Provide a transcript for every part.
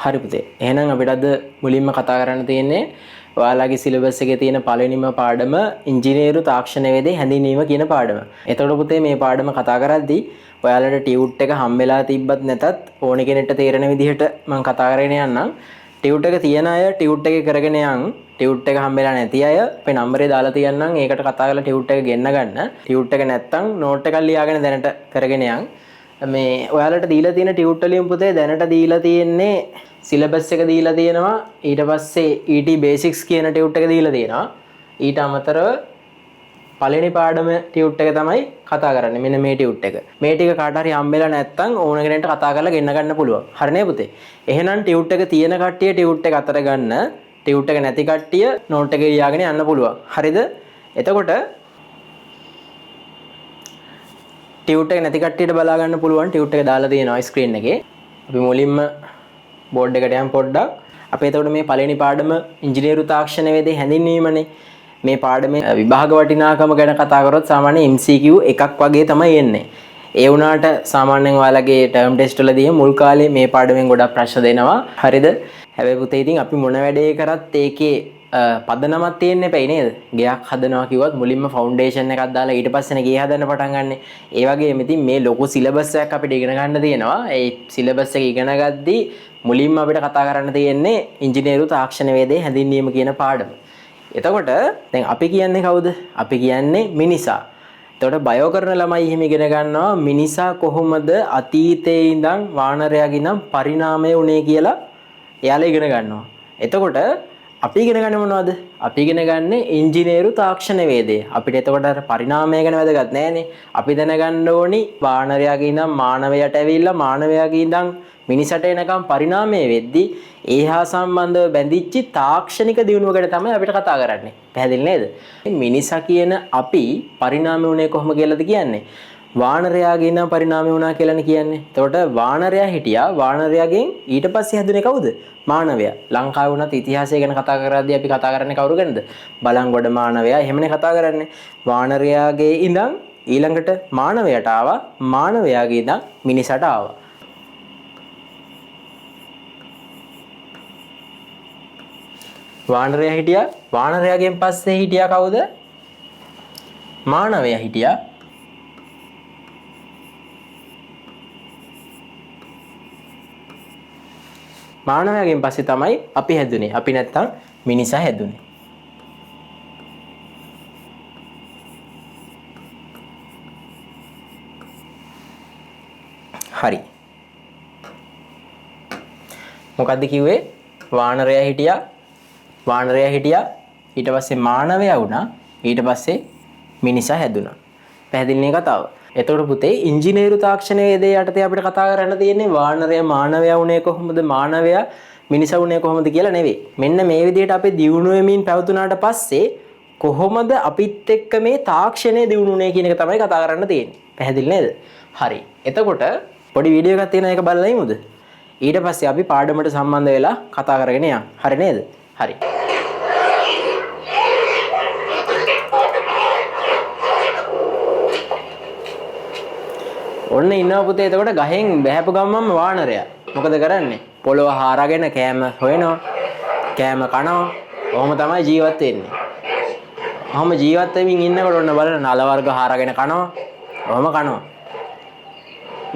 හරි පුතේ. එහෙනම් අපිට අද මුලින්ම කතා කරන්න තියෙන්නේ ඔයාලගේ සිලබස් එකේ තියෙන පළවෙනිම පාඩම ඉංජිනේරු තාක්ෂණවේදී හැඳින්වීම කියන පාඩම. එතකොට පුතේ මේ පාඩම කතා කරද්දී ඔයාලට ටියුට් එක හම්බෙලා තිබ්බත් නැතත් ඕන කෙනෙක්ට තේරෙන විදිහට මම කතා කරගෙන යන්නම්. ටියුට් එක තියන අය ටියුට් එක කරගෙන යන්. ටියුට් එක හම්බෙලා නැති අය අපේ නම්බරේ දාලා තියන්නම්. ඒකට කතා කරලා ටියුට් එක ගෙන්න ගන්න. ටියුට් එක නැත්තම් නෝට් එකක් ලියාගෙන දැනට කරගෙන යන්. මේ ඔයාලට දීලා තියෙන ටියුට් වලින් පුතේ දැනට දීලා තියෙන්නේ සිලබස් එක දීලා තියෙනවා. ඊට පස්සේ ET බේසික්ස් කියන ටියුට් එක දීලා තියෙනවා. ඊට අමතරව පළවෙනි පාඩම ටියුට් එක තමයි කතා කරන්නේ. මෙන්න මේ ටියුට් එක. මේ ටික කාට හරි හම්බෙලා නැත්නම් ඕන කෙනෙක්ට කතා කරලා ගෙන්න ගන්න පුළුවන්. හරිනේ පුතේ. එහෙනම් ටියුට් එක තියෙන කට්ටිය ටියුට් එක අතර ගන්න. ටියුට් එක නැති කට්ටිය නෝට් එකේ ලියාගෙන යන්න පුළුවන්. හරිද? එතකොට ටියුට් එක නැති කට්ටියට බලා ගන්න පුළුවන්. ටියුට් එක දාලා තියෙනවා ස්ක්‍රීන් එකේ. අපි මුලින්ම බෝඩ් එකට යමු පොඩ්ඩක්. අපි එතකොට මේ පළවෙනි පාඩම ඉංජිනේරු තාක්ෂණවේදී හැඳින්වීමනේ. මේ පාඩමේ විභාග වටිනාකම ගැන කතා කරොත් සාමාන්‍ය MCQ එකක් වගේ තමයි එන්නේ. ඒ වුණාට සාමාන්‍යයෙන් ඔයාලගේ ටර්ම් ටෙස්ට් වලදී මුල් කාලේ මේ පාඩමෙන් ගොඩක් ප්‍රශ්න දෙනවා. හරිද? හැබැයි පුතේ ඉතින් අපි මොන වැඩේ කරත් ඒකේ පදනමක් තියෙන්න එපයි නේද? ගයක් හදනවා කිව්වත් මුලින්ම ෆවුන්ඩේෂන් එකක් දාලා ඊට පස්සේනේ ගේ හදන්න පටන් ගන්න. ඒ වගේම ඉතින් මේ ලොකු සිලබස් එකක් අපිට ඉගෙන ගන්න තියෙනවා. ඒ සිලබස් එක ඉගෙන ගද්දී මුලින්ම අපිට කතා කරන්න තියෙන්නේ ඉංජිනේරු තාක්ෂණවේදී හැඳින්වීම කියන පාඩම. එතකොට දැන් අපි කියන්නේ කවුද? අපි කියන්නේ මිනිසා. එතකොට බයෝ කරන ළමයි එහෙම ඉගෙන ගන්නවා මිනිසා කොහොමද අතීතයේ ඉඳන් වානරයාගේ නම් පරිණාමය වුනේ කියලා එයාලා ඉගෙන ගන්නවා. එතකොට අපි ඉගෙන ගන්නේ මොනවද? අපි ඉගෙන ගන්නේ ඉංජිනේරු තාක්ෂණවේදය. අපිට එතකොට අර පරිණාමය ගැන වැදගත් නෑනේ. අපි දැනගන්න ඕනි වානරයාගේ ඉඳන් මානවයාට ඇවිල්ලා මානවයාගේ ඉඳන් මිනිසට එනකම් පරිණාමය වෙද්දී ඒහා සම්බන්ධව බැඳිච්ච තාක්ෂණික දියුණුව ගැන තමයි අපිට කතා කරන්නේ. පැහැදිලි නේද? මිනිසා කියන අපි පරිණාමය වුණේ කොහොම කියලාද කියන්නේ? වානරයාගේ ඉඳන් පරිණාමය වුණා කියලානේ කියන්නේ. එතකොට වානරයා හිටියා. වානරයාගෙන් ඊට පස්සේ හැදුනේ කවුද? මානවයා. ලංකාවේ වුණත් ඉතිහාසය ගැන කතා කරද්දී අපි කතා කරන්නේ කවුරු ගැනද? බලංගොඩ මානවයා. එහෙමනේ කතා කරන්නේ. වානරයාගේ ඉඳන් ඊළඟට මානවයාට ආවා. මානවයාගේ ඉඳන් මිනිසට ආවා. වානරයා හිටියා. වානරයාගෙන් පස්සේ හිටියා කවුද? මානවයා හිටියා. මානවයාගෙන් පස්සේ තමයි අපි හැදුනේ. අපි නැත්තම් මිනිසා හැදුනේ. හරි. මොකද්ද කිව්වේ? වානරයා හිටියා. වානරයා හිටියා. ඊට පස්සේ මානවයා වුණා. ඊට පස්සේ මිනිසා හැදුනා. පැහැදිලිනේ කතාව. එතකොට පුතේ ඉංජිනේරු තාක්ෂණවේදයේ යටතේ අපිට කතා කරන්න තියෙන්නේ වානරයා මානවයා වුණේ කොහොමද? මානවයා මිනිසා වුණේ කොහොමද කියලා නෙවෙයි. මෙන්න මේ විදිහට අපි දියුණු වෙමින් පැවතුනාට පස්සේ කොහොමද අපිත් එක්ක මේ තාක්ෂණය දියුණුනේ කියන එක තමයි කතා කරන්න තියෙන්නේ. පැහැදිලි නේද? හරි. එතකොට පොඩි වීඩියෝ එකක් තියෙනවා ඒක බලලා ඉමුද? ඊට පස්සේ අපි පාඩමට සම්බන්ධ වෙලා කතා කරගෙන යමු. හරි නේද? හරි. ඔන්න ඉන්නවා පුතේ. එතකොට ගහෙන් බහැපු ගමන්ම වානරයා මොකද කරන්නේ? පොළොව හාරගෙන කෑම හොයනවා. කෑම කනවා. ඔහොම තමයි ජීවත් වෙන්නේ. ඔහොම ජීවත් වෙමින් ඉන්නකොට ඔන්න බලන්න නල වර්ග හාරගෙන කනවා. ඔහොම කනවා.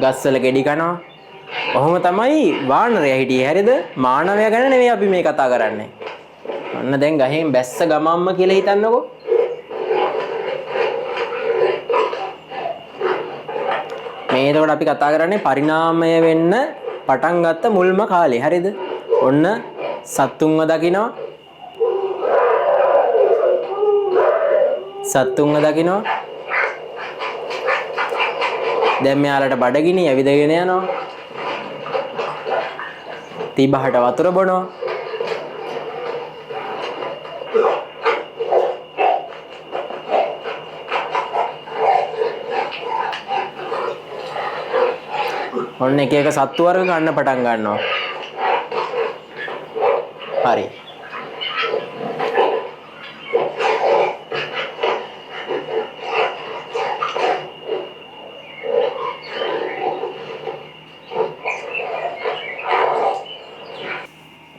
ගස්වල ගෙඩි කනවා. ඔහොම තමයි වානරයා හිටියේ. හරිද? මානවයා ගැන නෙවෙයි අපි මේ කතා කරන්නේ. ඔන්න දැන් ගහෙන් බැස්ස ගමම්ම කියලා හිතන්නකෝ. මේ එතකොට අපි කතා කරන්නේ පරිණාමය වෙන්න පටන් ගත්ත මුල්ම කාලේ. හරිද? ඔන්න සත්තුන්ව දකිනවා. සත්තුන්ව දකිනවා. දැන් මෙයාලට බඩගිනි ඇවිදගෙන යනවා. තිබහට වතුර බොනවා. ඔන්න එක එක සත්තු වර්ග ගන්න පටන් ගන්නවා. හරි.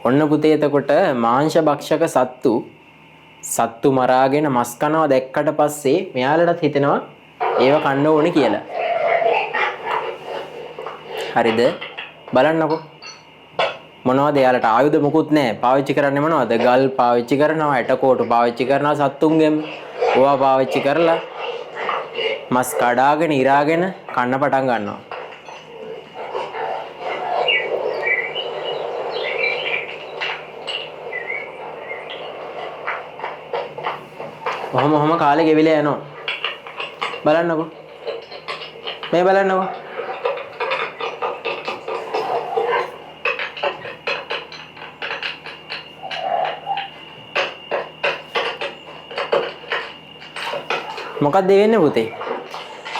ඔන්න පුතේ එතකොට මාංශ භක්ෂක සත්තු මරාගෙන මස් කනවා දැක්කට පස්සේ මෙයාලටත් හිතෙනවා ඒව කන්න ඕනේ කියලා. හරිද? බලන්නකෝ. මොනවද එයාලට ආයුධ මොකුත් නැහැ. පාවිච්චි කරන්නේ මොනවද? ගල් පාවිච්චි කරනවා, ඇටකොටු පාවිච්චි කරනවා සත්තුන්ගෙන්. ඕවා පාවිච්චි කරලා මස් කඩාගෙන ඉරාගෙන කන්න පටන් ගන්නවා. ඔහොම කාලේ ගෙවිලා යනවා. බලන්නකෝ. මේ බලන්නකෝ. මොකක්ද වෙන්නේ පුතේ?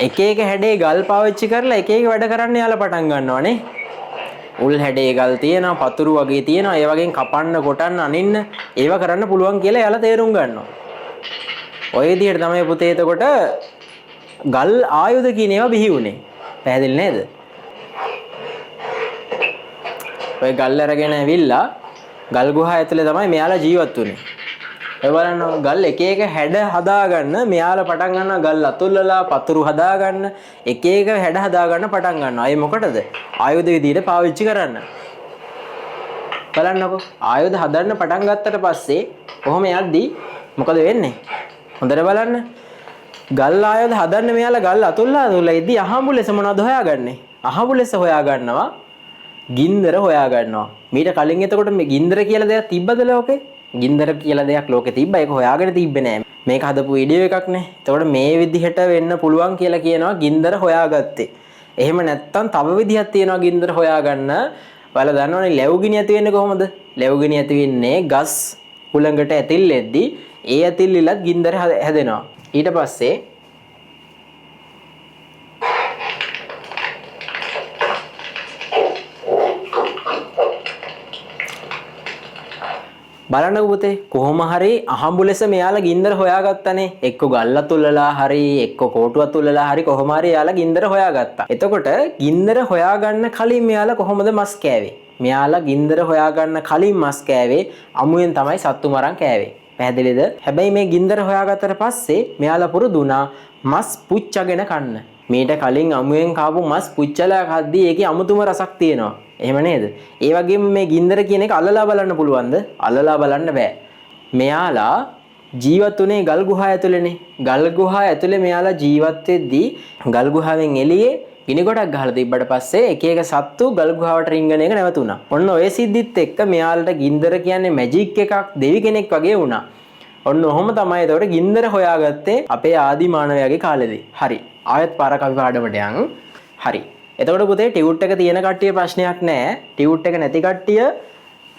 එක එක හැඩේ ගල් පාවිච්චි කරලා එක එක වැඩ කරන්න යාලා පටන් ගන්නවානේ. උල් හැඩේ ගල් තියෙනවා, පතුරු වගේ තියෙනවා. ඒ වගේම කපන්න, කොටන්න, අනින්න ඒව කරන්න පුළුවන් කියලා යාලා තේරුම් ගන්නවා. ඔය විදිහට තමයි පුතේ එතකොට ගල් ආයුධ කියන ඒවා බිහි වුනේ. පැහැදිලි නේද? ඔය ගල් අරගෙන ඇවිල්ලා ගල් ගුහා ඇතුලේ තමයි මෙයාලා ජීවත් වුනේ. ඔය බලන්න ගල් එක එක හැඩ හදාගන්න මෙයාලා පටන් ගන්නවා. ගල් අතුල්ලලා පතුරු හදාගන්න එක එක හැඩ හදාගන්න පටන් ගන්නවා. ඒ මොකටද? ආයුධ විදිහට පාවිච්චි කරන්න. බලන්නකෝ. ආයුධ හදන්න පටන් ගත්තට පස්සේ කොහොම යද්දි මොකද වෙන්නේ? හොඳට බලන්න. ගල් ආයුධ හදන්න මෙයාලා ගල් අතුල්ලා ඉද්දි අහඹු ලෙස මොනවද හොයාගන්නේ? අහඹු ලෙස හොයාගන්නවා ගින්දර හොයාගන්නවා. මීට කලින් එතකොට මේ ගින්දර කියලා දෙයක් තිබ්බද ලෝකේ? ගින්දර කියලා දෙයක් ලෝකේ තිබ්බා. ඒක හොයාගෙන තිබ්බේ නෑ. මේක හදපු වීඩියෝ එකක් නේ. එතකොට මේ විදිහට වෙන්න පුළුවන් කියලා කියනවා ගින්දර හොයාගත්තේ. එහෙම නැත්තම් තව විදිහක් තියෙනවා ගින්දර හොයාගන්න. ඔයාලා දන්නවනේ ලැබුගිනි ඇති වෙන්නේ කොහොමද? ලැබුගිනි ඇති වෙන්නේ ගස් හුළඟට ඇතිල්ලෙද්දි ඒ ඇතිල්ලලත් ගින්දර හැදෙනවා. ඊට පස්සේ බලන්නකෝ පුතේ කොහොම හරි අහඹු ලෙස මෙයාලා ගින්දර හොයාගත්තනේ. එක්ක ගල් අතුල්ලලා හරි එක්ක කෝටු අතුල්ලලා හරි කොහොම හරි එයාලා ගින්දර හොයාගත්තා. එතකොට ගින්දර හොයාගන්න කලින් මෙයාලා කොහොමද මස් කෑවේ? මෙයාලා ගින්දර හොයාගන්න කලින් මස් කෑවේ අමුයෙන් තමයි සත්තු මරන් කෑවේ. පැහැදිලිද? හැබැයි මේ ගින්දර හොයාගත්තට පස්සේ මෙයාලා පුරුදු වුණා මස් පුච්චගෙන කන්න. මීට කලින් අමුයෙන් කාපු මස් පුච්චලා කද්දී ඒකේ අමුතුම රසක් තියෙනවා. එහෙම නේද? ඒ වගේම මේ ගින්දර කියන එක අල්ලලා බලන්න පුළුවන්ද? අල්ලලා බලන්න බෑ. මෙයාලා ජීවත් වුණේ ගල් ගුහා ඇතුළේනේ. ගල් ගුහා ඇතුළේ මෙයාලා ජීවත් වෙද්දී ගල් ගුහාවෙන් එළියේ ගිනි ගොඩක් ගහලා තිබ්බට පස්සේ එක එක සත්තු ගල් ගුහාවට රිංගන එක නැවතුණා. ඔන්න ඔය සිද්ධිත් එක්ක මෙයාලට ගින්දර කියන්නේ මැජික් එකක්, දෙවි කෙනෙක් වගේ වුණා. ඔන්න ඔහොම තමයි එතකොට ගින්දර හොයාගත්තේ අපේ ආදි මානවයාගේ කාලෙදී. හරි. ආයත් පාරක් අපි පාඩමට යන්. හරි. එතකොට පුතේ ටියුට් එක තියෙන කට්ටිය ප්‍රශ්නයක් නැහැ. ටියුට් එක නැති කට්ටිය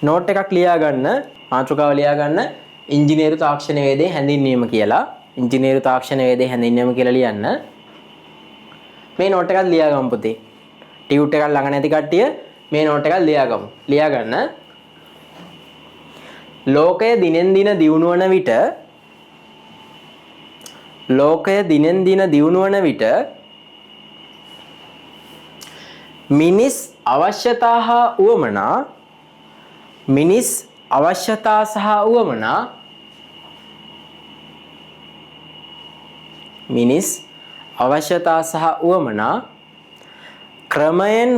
නෝට් එකක් ලියා ගන්න, මාතෘකාව ලියා ගන්න ඉංජිනේරු තාක්ෂණ වේදේ හැඳින්වීම කියලා. ඉංජිනේරු තාක්ෂණ වේදේ හැඳින්වීම කියලා ලියන්න. මේ නෝට් එකක් ලියා ගමු පුතේ. ටියුට් එකක් ළඟ නැති කට්ටිය මේ නෝට් එකක් ලියා ගමු. ලියා ගන්න. ලෝකය දිනෙන් දින දියුණු වන විට මිනිස් අවශ්‍යතා සහ උවමනා ක්‍රමයෙන්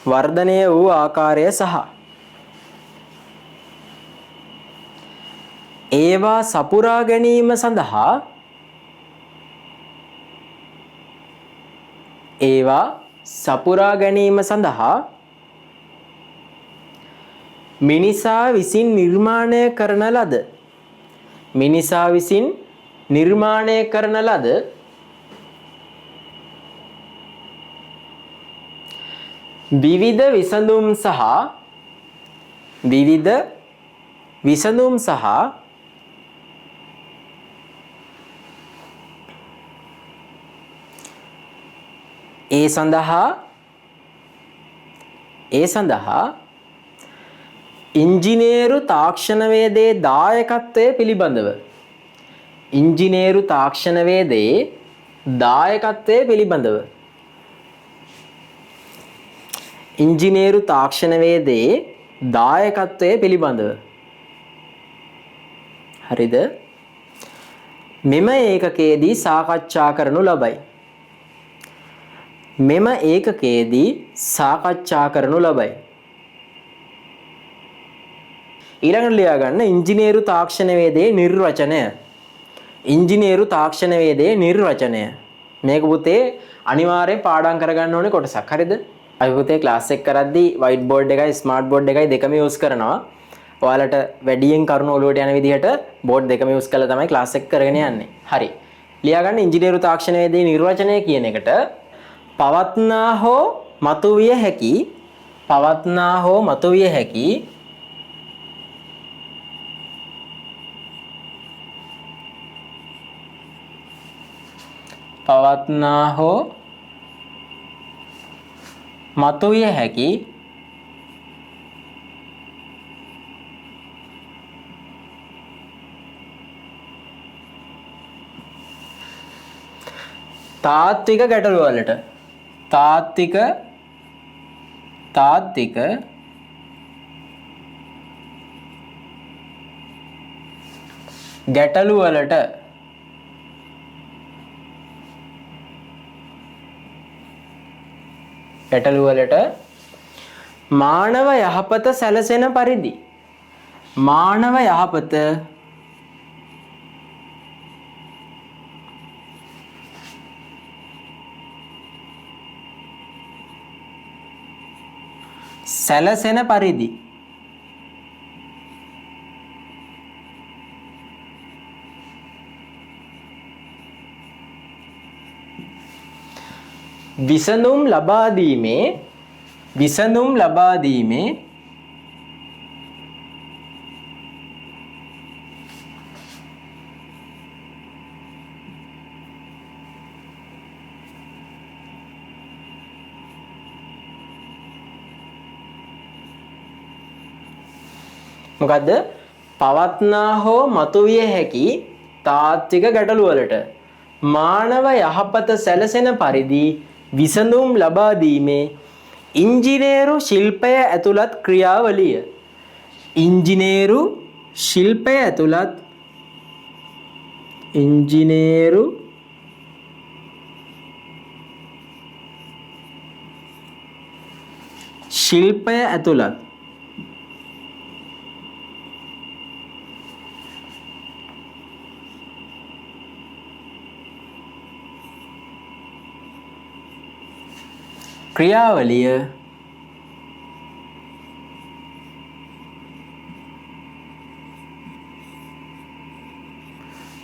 වර්ධනය වූ ආකාරය සහ ඒවා සපුරා ගැනීම සඳහා මිනිසා විසින් නිර්මාණය කරන ලද විවිධ විසඳුම් සහ ඒ සඳහා ඉංජිනේරු තාක්ෂණවේදයේ දායකත්වය පිළිබඳව. ඉංජිනේරු තාක්ෂණවේදයේ දායකත්වය පිළිබඳව. ඉංජිනේරු තාක්ෂණවේදයේ දායකත්වය පිළිබඳව. හරිද? මෙම ඒකකයේදී සාකච්ඡා කරනු ලබයි. මෙම ඒකකයේදී සාකච්ඡා කරනු ලබයි. ඊළඟට ලියා ගන්න ඉංජිනේරු තාක්ෂණවේදයේ නිර්වචනය. ඉංජිනේරු තාක්ෂණවේදයේ නිර්වචනය. මේක පුතේ අනිවාර්යෙන් පාඩම් කරගන්න ඕනේ කොටසක්. හරිද? අපි පුතේ ක්ලාස් එක කරද්දී white board එකයි smart board එකයි දෙකම use කරනවා. ඔයාලට වැඩියෙන් කරුණු ඔලුවට යන විදිහට board දෙකම use කරලා තමයි ක්ලාස් එක කරගෙන යන්නේ. හරි. ලියා ගන්න ඉංජිනේරු තාක්ෂණවේදයේ නිර්වචනය කියන එකට පවත්නා හෝ මතුවිය හැකි පවත්නා හෝ මතුවිය හැකි පවත්නා හෝ මතුවිය හැකි තාත්වික ගැටලු වලට තාත්වික ගැටලු වලට මානව යහපත සැලසෙන පරිදි මානව යහපත සැලසෙන පරිදි විසඳුම් ලබා දීමේ මොකද්ද? පවත්නා හෝ මතුවිය හැකි තාත්වික ගැටලු වලට මානව යහපත සැලසෙන පරිදි විසඳුම් ලබා දීමේ ඉංජිනේරු ශිල්පය ඇතුළත් ක්‍රියාවලිය. ඉංජිනේරු ශිල්පය ඇතුළත්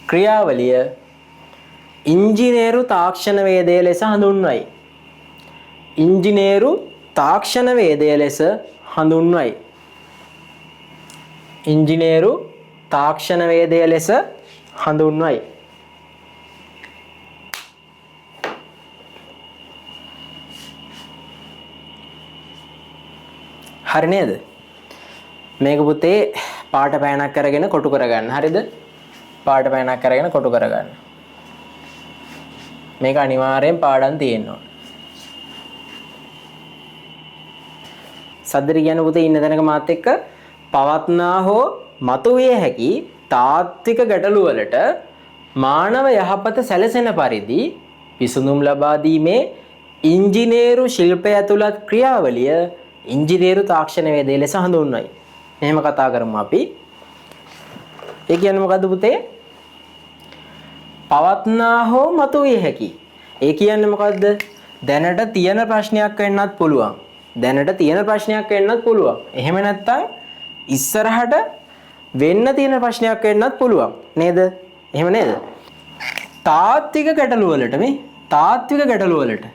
ක්‍රියාවලිය ඉංජිනේරු තාක්ෂණවේදය ලෙස හඳුන්වයි. ඉංජිනේරු තාක්ෂණවේදය ලෙස හඳුන්වයි. ඉංජිනේරු තාක්ෂණවේදය ලෙස හඳුන්වයි. හරි නේද? මේක පුතේ පාට පෑනක් කරගෙන කොටු කරගන්න. හරිද? පාට පෑනක් කරගෙන කොටු කරගන්න. මේක අනිවාර්යෙන් පාඩම් තියෙනවා. සද්දරි කියන පුතේ ඉන්න තැනක මාත් එක්ක පවත්නා හෝ මතුවිය හැකි තාත්වික ගැටලු වලට මානව යහපත සැලසෙන පරිදි විසඳුම් ලබා දීමේ ඉංජිනේරු ශිල්පය ඇතුළත් ක්‍රියාවලිය ඉංජිනේරු තාක්ෂණවේදය ලෙස හඳුන්වයි. එහෙම කතා කරමු අපි. ඒ කියන්නේ මොකද්ද පුතේ? පවත්නා හෝ මතුවිය හැකි. ඒ කියන්නේ මොකද්ද? දැනට තියෙන ප්‍රශ්නයක් වෙන්නත් පුළුවන්. එහෙම නැත්නම් ඉස්සරහට වෙන්න තියෙන ප්‍රශ්නයක් වෙන්නත් පුළුවන්. නේද? එහෙම නේද? තාත්වික ගැටලු වලට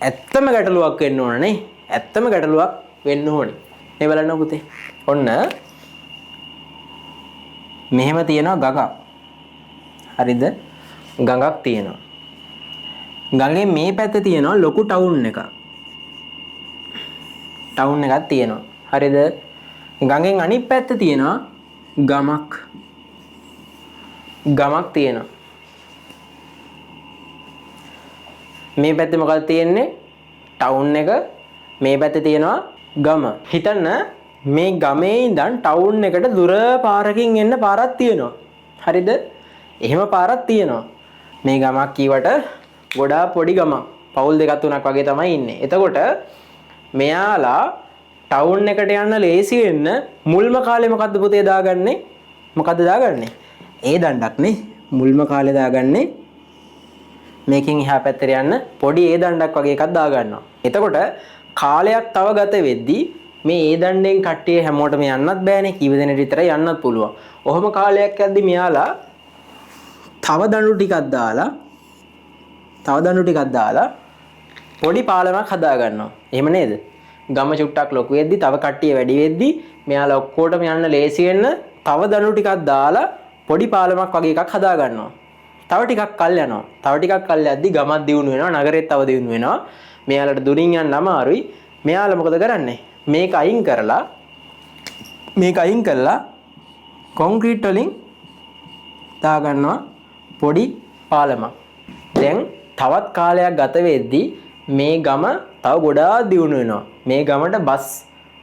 ඇත්තම ගැටලුවක් වෙන්න ඕන නේ. ඇත්තම ගැටලුවක් වෙන්න ඕනේ. මේ බලන්න පුතේ. ඔන්න මෙහෙම තියෙනවා ගඟක්. හරිද? ගඟක් තියෙනවා. ගඟේ මේ පැත්තේ තියෙනවා ලොකු ටවුන් එකක්. ටවුන් එකක් තියෙනවා. හරිද? ගඟෙන් අනිත් පැත්තේ තියෙනවා ගමක්. ගමක් තියෙනවා. මේ පැත්තේ මොකක්ද තියෙන්නේ? ටවුන් එක. මේ පැත්තේ තියෙනවා ගම. හිතන්න මේ ගමේ ඉඳන් ටවුන් එකට දුර පාරකින් එන්න පාරක් තියෙනවා. හරිද? එහෙම පාරක් තියෙනවා. මේ ගමක් කීවට ගොඩාක් පොඩි ගමක්. පවුල් දෙකක් තුනක් වගේ තමයි ඉන්නේ. එතකොට මෙයාලා ටවුන් එකට යන්න ලේසි වෙන්න මුල්ම කාලේ මොකද්ද පුතේ දාගන්නේ? මොකද්ද දාගන්නේ? ඒ දණ්ඩක් නේ. මුල්ම කාලේ දාගන්නේ මේකෙන් එහා පැත්තට යන්න පොඩි ඒ දණ්ඩක් වගේ එකක් දාගන්නවා. එතකොට කාලයක් තව ගත වෙද්දී මේ ඒ දණ්ඩෙන් කට්ටිය හැමෝටම යන්නත් බෑනේ. කීව දෙනෙක් විතරයි යන්නත් පුළුවන්. ඔහොම කාලයක් යද්දී මෙයාලා තව දණ්ඩු ටිකක් දාලා පොඩි පාලමක් හදා ගන්නවා. එහෙම නේද? ගම චුට්ටක් ලොකු වෙද්දී තව කට්ටිය වැඩි වෙද්දී මෙයාලා ඔක්කොටම යන්න ලේසි වෙන්න තව දණ්ඩු ටිකක් දාලා පොඩි පාලමක් වගේ එකක් හදා ගන්නවා. තව ටිකක් කල් යනවා. තව ටිකක් කල් යද්දී ගමත් දියුණු වෙනවා, නගරෙත් තව දියුණු වෙනවා. මෙයාලට දුරින් යන්න අමාරුයි. මෙයාලා මොකද කරන්නේ? මේක අයින් කරලා කොන්ක්‍රීට් වලින් දා ගන්නවා පොඩි පාලමක්. දැන් තවත් කාලයක් ගත වෙද්දී මේ ගම තව ගොඩාක් දියුණු වෙනවා. මේ ගමට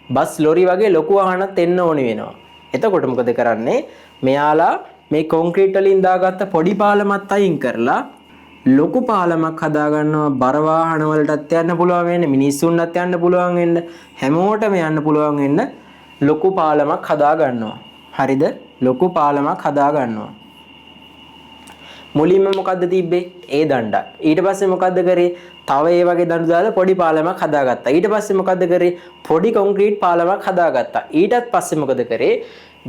බස් ලොරි වගේ ලොකු වාහනත් එන්න ඕනි වෙනවා. එතකොට මොකද කරන්නේ? මෙයාලා මේ කොන්ක්‍රීට් වලින් දාගත්ත පොඩි පාලමත් අයින් කරලා ලොකු පාලමක් හදා ගන්නවා. බර වාහන වලටත් යන්න පුළුවන් වෙන්න, මිනිස්සුන්ටත් යන්න පුළුවන් වෙන්න, හැමෝටම යන්න පුළුවන් වෙන්න ලොකු පාලමක් හදා ගන්නවා. හරිද? ලොකු පාලමක් හදා ගන්නවා. මුලින්ම මොකද්ද තිබ්බේ? ඒ දණ්ඩක්. ඊට පස්සේ මොකද්ද කරේ? තව ඒ වගේ දණ්ඩු දාලා පොඩි පාලමක් හදාගත්තා. ඊට පස්සේ මොකද්ද කරේ? පොඩි කොන්ක්‍රීට් පාලමක් හදාගත්තා. ඊටත් පස්සේ මොකද කරේ?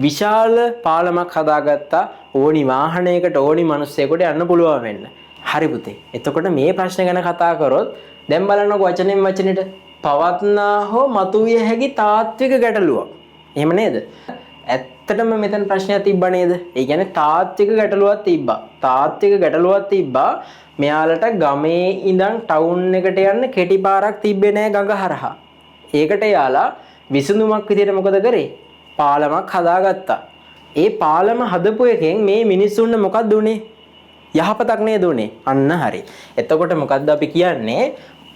විශාල පාලමක් හදාගත්තා. ඕනි වාහනයකට ඕනි මිනිස්සෙකුට යන්න පුළුවන් වෙන්න. හරි පුතේ. එතකොට මේ ප්‍රශ්න ගැන කතා කරොත් දැන් බලන්නකො වචනෙන් වචනෙට පවත්නා හෝ මතුවිය හැකි තාත්වික ගැටලුවක්. එහෙම නේද? ඇත්තටම මෙතන ප්‍රශ්නයක් තිබ්බා නේද? ඒ කියන්නේ තාත්වික ගැටලුවක් තිබ්බා. මෙයාලට ගමේ ඉඳන් ටවුන් එකට යන්න කෙටි පාරක් තිබ්බේ නෑ ගඟ හරහා. ඒකට යාලා විසඳුමක් විදියට මොකද කරේ? පාලමක් හදාගත්තා. ඒ පාලම හදපු එකෙන් මේ මිනිස්සුන්ට මොකක්ද උනේ? යහපතක් නේද උනේ? අන්න හරි. එතකොට මොකද්ද අපි කියන්නේ?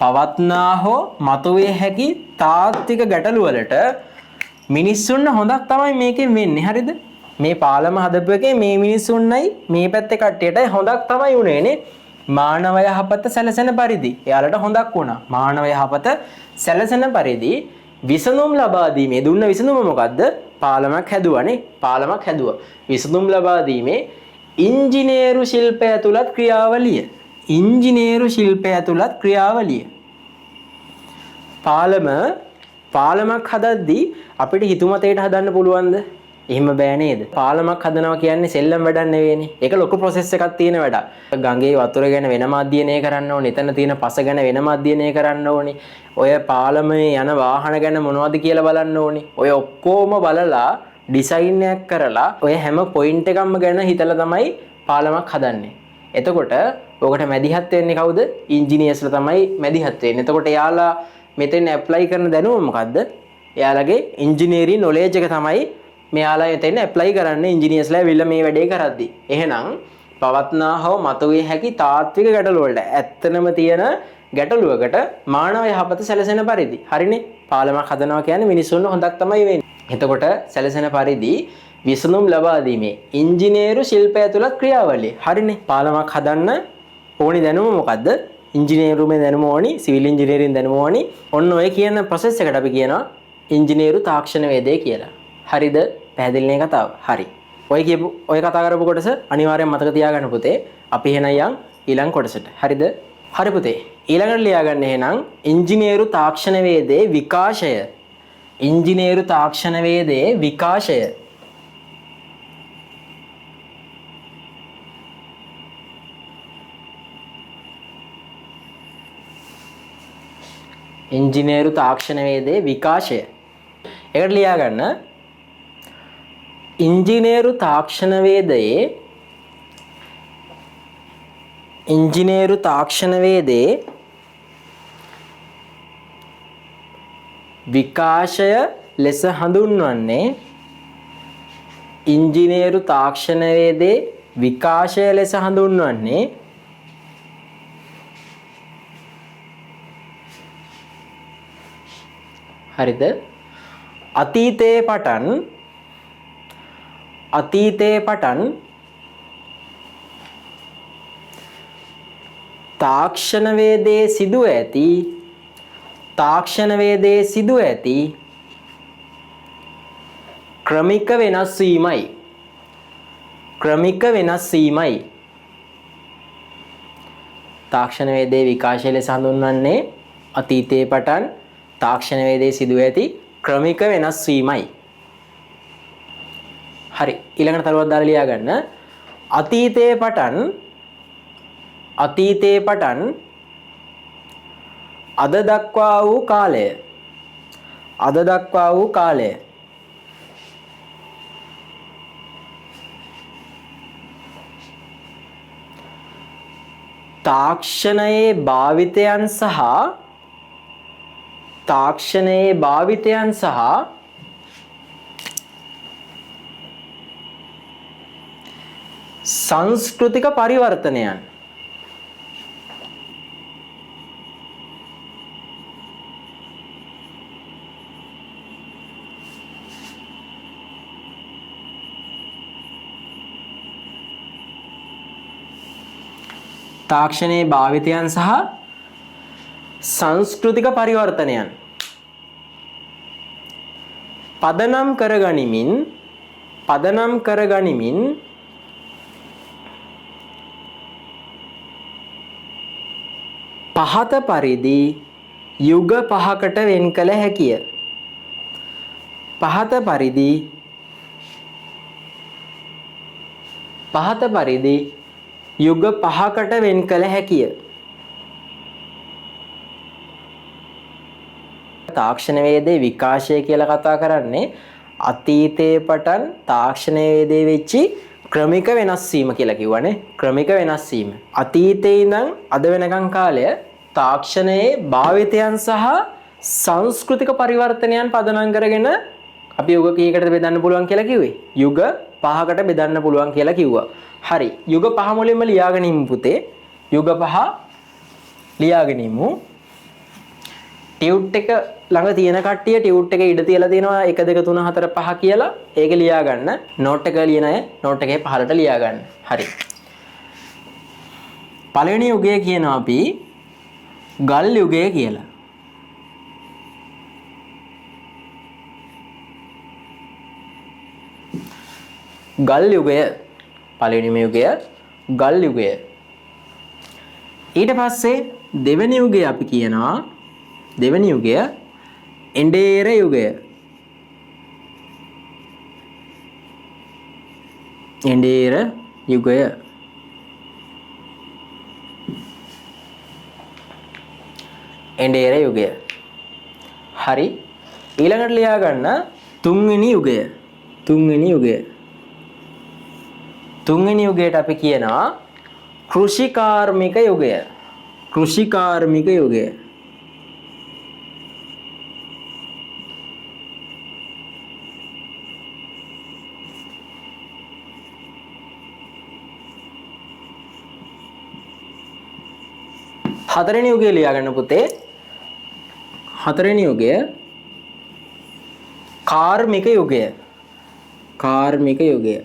පවත්නා හෝ මතුවේ හැකි තාත්වික ගැටලු වලට මිනිස්සුන්ට හොඳක් තමයි මේකෙන් වෙන්නේ. හරිද? මේ පාලම හදපු එකේ මේ මිනිස්සුන්යි මේ පැත්තේ කට්ටියටයි හොඳක් තමයි උනේනේ. මානව යහපත සැලසෙන පරිදි එයාලට හොඳක් වුණා. මානව යහපත සැලසෙන පරිදි විසඳුම් ලබා දීමේ දුන්න විසඳුම මොකද්ද? පාලමක් හැදුවානේ. පාලමක් හැදුවා. විසඳුම් ලබා දීමේ ඉංජිනේරු ශිල්පය ඇතුළත් ක්‍රියාවලිය. පාලමක් හදද්දී අපිට හිතුමතේට හදන්න පුළුවන්ද? එහෙම බෑ නේද? පාලමක් හදනවා කියන්නේ සෙල්ලම් වැඩක් නෙවෙයිනේ. ඒක ලොකු ප්‍රොසෙස් එකක් තියෙන වැඩක්. ගඟේ වතුර ගැන වෙනම අධ්‍යයනය කරන්න ඕනේ. එතන තියෙන පස ගැන වෙනම අධ්‍යයනය කරන්න ඕනේ. ඔය පාලමේ යන වාහන ගැන මොනවද කියලා බලන්න ඕනේ. ඔය ඔක්කොම බලලා ඩිසයින් එකක් කරලා ඔය හැම පොයින්ට් එකක්ම ගැන හිතලා තමයි පාලමක් හදන්නේ. එතකොට ඔකට මැදිහත් වෙන්නේ කවුද? ඉංජිනේර්ස්ලා තමයි මැදිහත් වෙන්නේ. එතකොට එයාලා මෙතෙන් ඇප්ලයි කරන දැනුම මොකද්ද? එයාලගේ ඉංජිනේරින් නොලෙජ් එක තමයි මෙයාලා එතෙන් ඇප්ලයි කරන්නේ ඉංජිනේර්ස්ලා ඇවිල්ලා මේ වැඩේ කරද්දී. එහෙනම් පවත්නා හෝ මතුවේ හැකි තාත්වික ගැටලු වලට ඇත්තනම තියෙන ගැටලුවකට මානව යහපත සැලසෙන පරිදි. හරිනේ? පාලමක් හදනවා කියන්නේ මිනිස්සුන්ට හොඳක් තමයි වෙන්නේ. එතකොට සැලසෙන පරිදි විසඳුම් ලබා දීමේ ඉංජිනේරු ශිල්පය ඇතුළත් ක්‍රියාවලිය. හරිනේ? පාලමක් හදන්න ඕනි දැනුම මොකද්ද? ඉංජිනේරුමේ දැනුම ඕනි, සිවිල් ඉංජිනේරින් දැනුම ඕනි. ඔන්න ඔය කියන ප්‍රොසෙස් එකට අපි කියනවා ඉංජිනේරු තාක්ෂණ වේදය කියලා. හරිද? පැහැදිලිනේ කතාව? හරි. ඔය කතා කරපු කොටස අනිවාර්යෙන් මතක තියාගන්න පුතේ. අපි එහෙනම් යන් ඊළඟ කොටසට. හරිද? හරි පුතේ. ඊළඟට ලියාගන්න එහෙනම් ඉංජිනේරු තාක්ෂණ වේදයේ විකාශය. ඉංජිනේරු තාක්ෂණ වේදයේ විකාශය. ඉංජිනේරු තාක්ෂණ වේදයේ විකාශය. ඒකට ලියාගන්න ඉංජිනේරු තාක්ෂණ වේදයේ විකාශය ලෙස හඳුන්වන්නේ ඉංජිනේරු තාක්ෂණවේදේ විකාශය ලෙස හඳුන්වන්නේ හරිද අතීතයේ පටන් තාක්ෂණවේදයේ සිදුව ඇති ක්‍රමික වෙනස් වීමයි තාක්ෂණවේදයේ විකාශය ලෙස හඳුන්වන්නේ අතීතයේ පටන් තාක්ෂණවේදයේ සිදුව ඇති ක්‍රමික වෙනස් වීමයි. හරි ඊළඟට තරුවක් දාලා ලියා ගන්න. අතීතයේ පටන් අද දක්වා වූ කාලය තාක්ෂණයේ භාවිතයන් සහ සංස්කෘතික පරිවර්තනයන් තාක්ෂණයේ භාවිතයන් සහ සංස්කෘතික පරිවර්තනයන් පදනම් කරගනිමින් පහත පරිදි යුග පහකට වෙන් කළ හැකිය. පහත පරිදි යුග පහකට වෙන් කළ හැකිය. තාක්ෂණවේදයේ විකාශය කියලා කතා කරන්නේ අතීතයේ පටන් තාක්ෂණවේදයේ වෙච්චි ක්‍රමික වෙනස් වීම කියලා කිව්වනේ. ක්‍රමික වෙනස් වීම. අතීතයේ ඉඳන් අද වෙනකන් කාලය තාක්ෂණයේ භාවිතයන් සහ සංස්කෘතික පරිවර්තනයන් පදනම් කරගෙන අපි යුග කීයකටද බෙදන්න පුළුවන් කියලා කිව්වේ? යුග 5කට බෙදන්න පුළුවන් කියලා කිව්වා. හරි. යුග 5 මුලින්ම ලියාගෙන ඉමු පුතේ. යුග 5 ලියාගෙන ඉමු. ටියුට් එක ළඟ තියෙන කට්ටිය ටියුට් එක ඉඩ තියලා තියෙනවා 1 2 3 4 5 කියලා. ඒක ලියා ගන්න. නෝට් එක ලියන අය නෝට් එකේ පහළට ලියා ගන්න. හරි. පළවෙනි යුගය කියනවා අපි ගල් යුගය කියලා. ගල් යුගය පළවෙනිම යුගය ගල් යුගය. ඊට පස්සේ දෙවෙනි යුගය අපි කියනවා දෙවෙනි යුගය එඬේර යුගය. එඬේර යුගය. එඬේර යුගය. හරි. ඊළඟට ලියා ගන්න තුන්වෙනි යුගය. තුන්වෙනි යුගය. තුන්වෙනි යුගයට අපි කියනවා කෘෂිකාර්මික යුගය. කෘෂිකාර්මික යුගය. හතරවෙනි යුගය ලියා ගන්න පුතේ. හතරවෙනි යුගය කාර්මික යුගය. කාර්මික යුගය.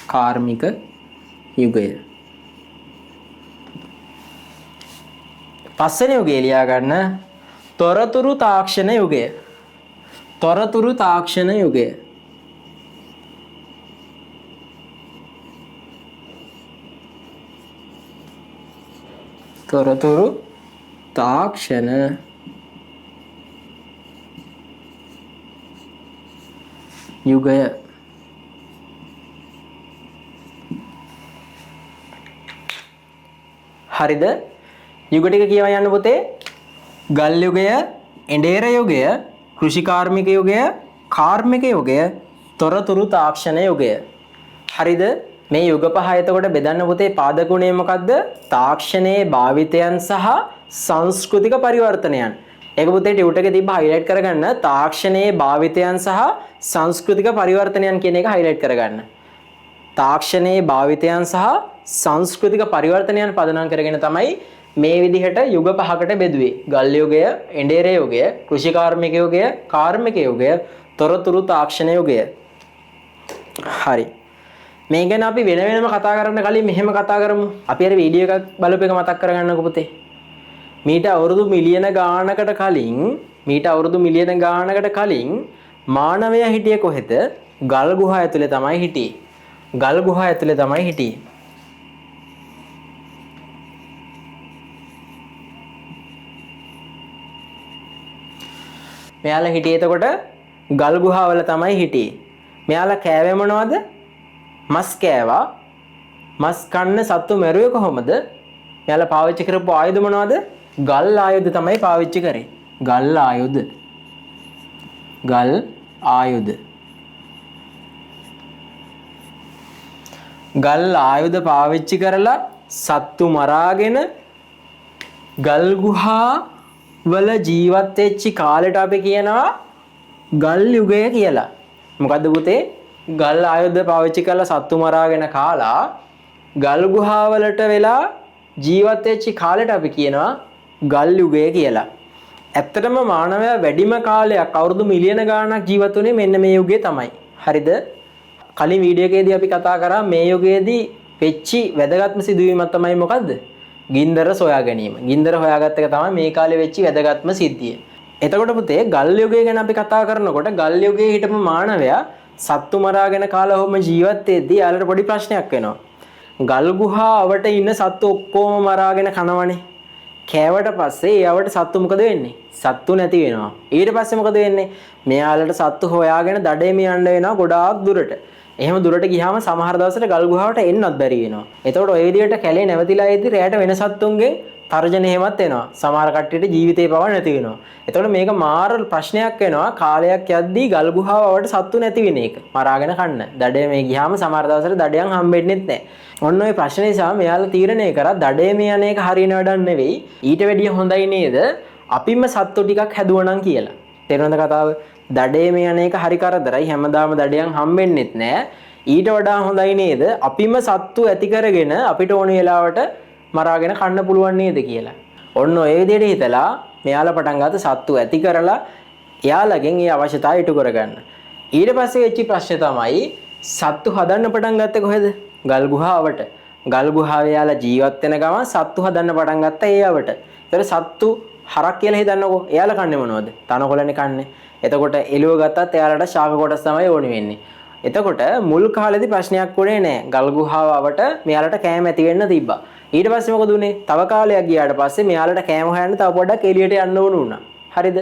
කාර්මික යුගය. පස්වෙනි යුගය ලියා ගන්න තොරතුරු තාක්ෂණ යුගය. තොරතුරු තාක්ෂණ යුගය. තොරතුරු තාක්ෂණ යුගය. හරිද? යුග ටික කියවා යන්න පුතේ. ගල් යුගය, එඬේර යුගය, කෘෂිකාර්මික යුගය, කාර්මික යුගය, තොරතුරු තාක්ෂණ යුගය. හරිද? මේ යුග පහ එතකොට බෙදන්න පුතේ පාදකුණේ මොකද්ද? තාක්ෂණයේ භාවිතයන් සහ සංස්කෘතික පරිවර්තනයන්. ඒක පුතේ ටියුට් එකේ තිබ්බ highlight කරගන්න. තාක්ෂණයේ භාවිතයන් සහ සංස්කෘතික පරිවර්තනයන් කියන එක highlight කරගන්න. තාක්ෂණයේ භාවිතයන් සහ සංස්කෘතික පරිවර්තනයන් පදනම් කරගෙන තමයි මේ විදිහට යුග පහකට බෙදුවේ. ගල් යුගය, එඬේර යුගය, කෘෂිකාර්මික යුගය, කාර්මික යුගය, තොරතුරු තාක්ෂණ යුගය. හරි. මේ ගැන අපි වෙන වෙනම කතා කරන්න කලින් මෙහෙම කතා කරමු. අපි අර වීඩියෝ එකක් බලපු එක මතක් කරගන්නකො පුතේ. මීට අවුරුදු මිලියන ගානකට කලින් මානවයා හිටියේ කොහෙද? ගල් ගුහා ඇතුලේ තමයි හිටියේ. ගල් ගුහා ඇතුලේ තමයි හිටියේ. මෙයාලා හිටියේ එතකොට ගල් ගුහාවල තමයි හිටියේ. මෙයාලා කෑවේ මොනවද? මස් කෑවා. මස් කන්න සත්තු මැරුවේ කොහොමද? මෙයාලා පාවිච්චි කරපු ආයුධ මොනවද? ගල් ආයුධ තමයි පාවිච්චි කරේ. ගල් ආයුධ. ගල් ආයුධ පාවිච්චි කරලා සත්තු මරාගෙන ගල් ගුහා වල ජීවත් වෙච්ච කාලෙට අපි කියනවා ගල් යුගය කියලා. මොකද්ද පුතේ? ගල් ආයුධ පාවිච්චි කරලා සත්තු මරාගෙන කාලා ගල් ගුහා වලට වෙලා ජීවත් වෙච්ච කාලෙට අපි කියනවා ගල් යුගය කියලා. ඇත්තටම මානවයා වැඩිම කාලයක් අවුරුදු මිලියන ගාණක් ජීවත් වුණේ මෙන්න මේ යුගයේ තමයි. හරිද? කලින් වීඩියෝ එකේදී අපි කතා කරා මේ යුගයේදී වෙච්චි වැදගත්ම සිදුවීමක් තමයි මොකද්ද? ගින්දර සොයා ගැනීම. ගින්දර හොයාගත්ත එක තමයි මේ කාලේ වෙච්චි වැදගත්ම සිද්ධිය. එතකොට පුතේ ගල් යුගය ගැන අපි කතා කරනකොට ගල් යුගයේ හිටපු මානවයා සත්තු මරාගෙන කාලා ඔහොම ජීවත් වෙද්දී යාළුවට පොඩි ප්‍රශ්නයක් වෙනවා. ගල් ගුහාවට ඉන්න සත්තු ඔක්කොම මරාගෙන කනවනේ. කෑවට පස්සේ යාවට සත්තු මොකද වෙන්නේ? සත්තු නැති වෙනවා. ඊට පස්සේ මොකද වෙන්නේ? මෙයාලට සත්තු හොයාගෙන දඩේම යන්න වෙනවා ගොඩාක් දුරට. එහෙම දුරට ගියාම සමහර දවසට ගල් ගුහාවට එන්නත් බැරි වෙනවා. එතකොට ඔය විදිහට කැලේ නැවතිලා ඉද්දි රැයට වෙන සත්තුන්ගෙන් තර්ජන එහෙමත් එනවා. සමහර කට්ටියට ජීවිතේ පව නැති වෙනවා. එතකොට මේක මාර ප්‍රශ්නයක් වෙනවා. කාලයක් යද්දී ගල් ගුහාවට සත්තු නැති වෙන එක. මරාගෙන කන්න. දඩේ මේ ගියාම සමහර දවසට දඩයන් හම්බෙන්නෙත් නැහැ. ඔන්න ඔය ප්‍රශ්නේ නිසා මෙයාලා තීරණය කරා දඩේ මේ යන එක හරියන වැඩක් නෙවෙයි. ඊට වැඩිය හොඳයි නේද? අපිම සත්තු ටිකක් හැදුවනම් කියලා. තේරෙනවද කතාව? දඩේ මේ යන එක හරි කරදරයි. හැමදාම දඩයන් හම්බෙන්නෙත් නැහැ. ඊට වඩා හොඳයි නේද? අපිම සත්තු ඇති කරගෙන අපිට ඕන වෙලාවට මරාගෙන කන්න පුළුවන් නේද කියලා. ඔන්න ඔය විදිහට හිතලා මෙයාලා පටන් ගත්ත සත්තු ඇති කරලා එයාලගෙන් ඒ අවශ්‍යතාවය ඉටු කරගන්න. ඊට පස්සේ වෙච්ච ප්‍රශ්නේ තමයි සත්තු හදන්න පටන් ගත්තේ කොහෙද? ගල් ගුහාවට. ගල් ගුහාවේ යාලා ජීවත් වෙන ගමන් සත්තු හදන්න පටන් ගත්තා ඒවට. ඒතර සත්තු හරක් කියලා හිතන්නකෝ. එයාලා කන්නේ මොනවද? තනකොළනේ කන්නේ. එතකොට එළුව ගත්තත් එයාලට ශාක කොටස් තමයි ඕනි වෙන්නේ. එතකොට මුල් කාලේදී ප්‍රශ්නයක් උනේ නැහැ. ගල් ගුහාවට මෙයාලට කෑම ඇති වෙන්න තිබ්බා. ඊට පස්සේ මොකද උනේ? තව කාලයක් ගියාට පස්සේ මෙයාලට කෑම හොයන්න තව පොඩ්ඩක් එළියට යන්න ඕන වුණා. හරිද?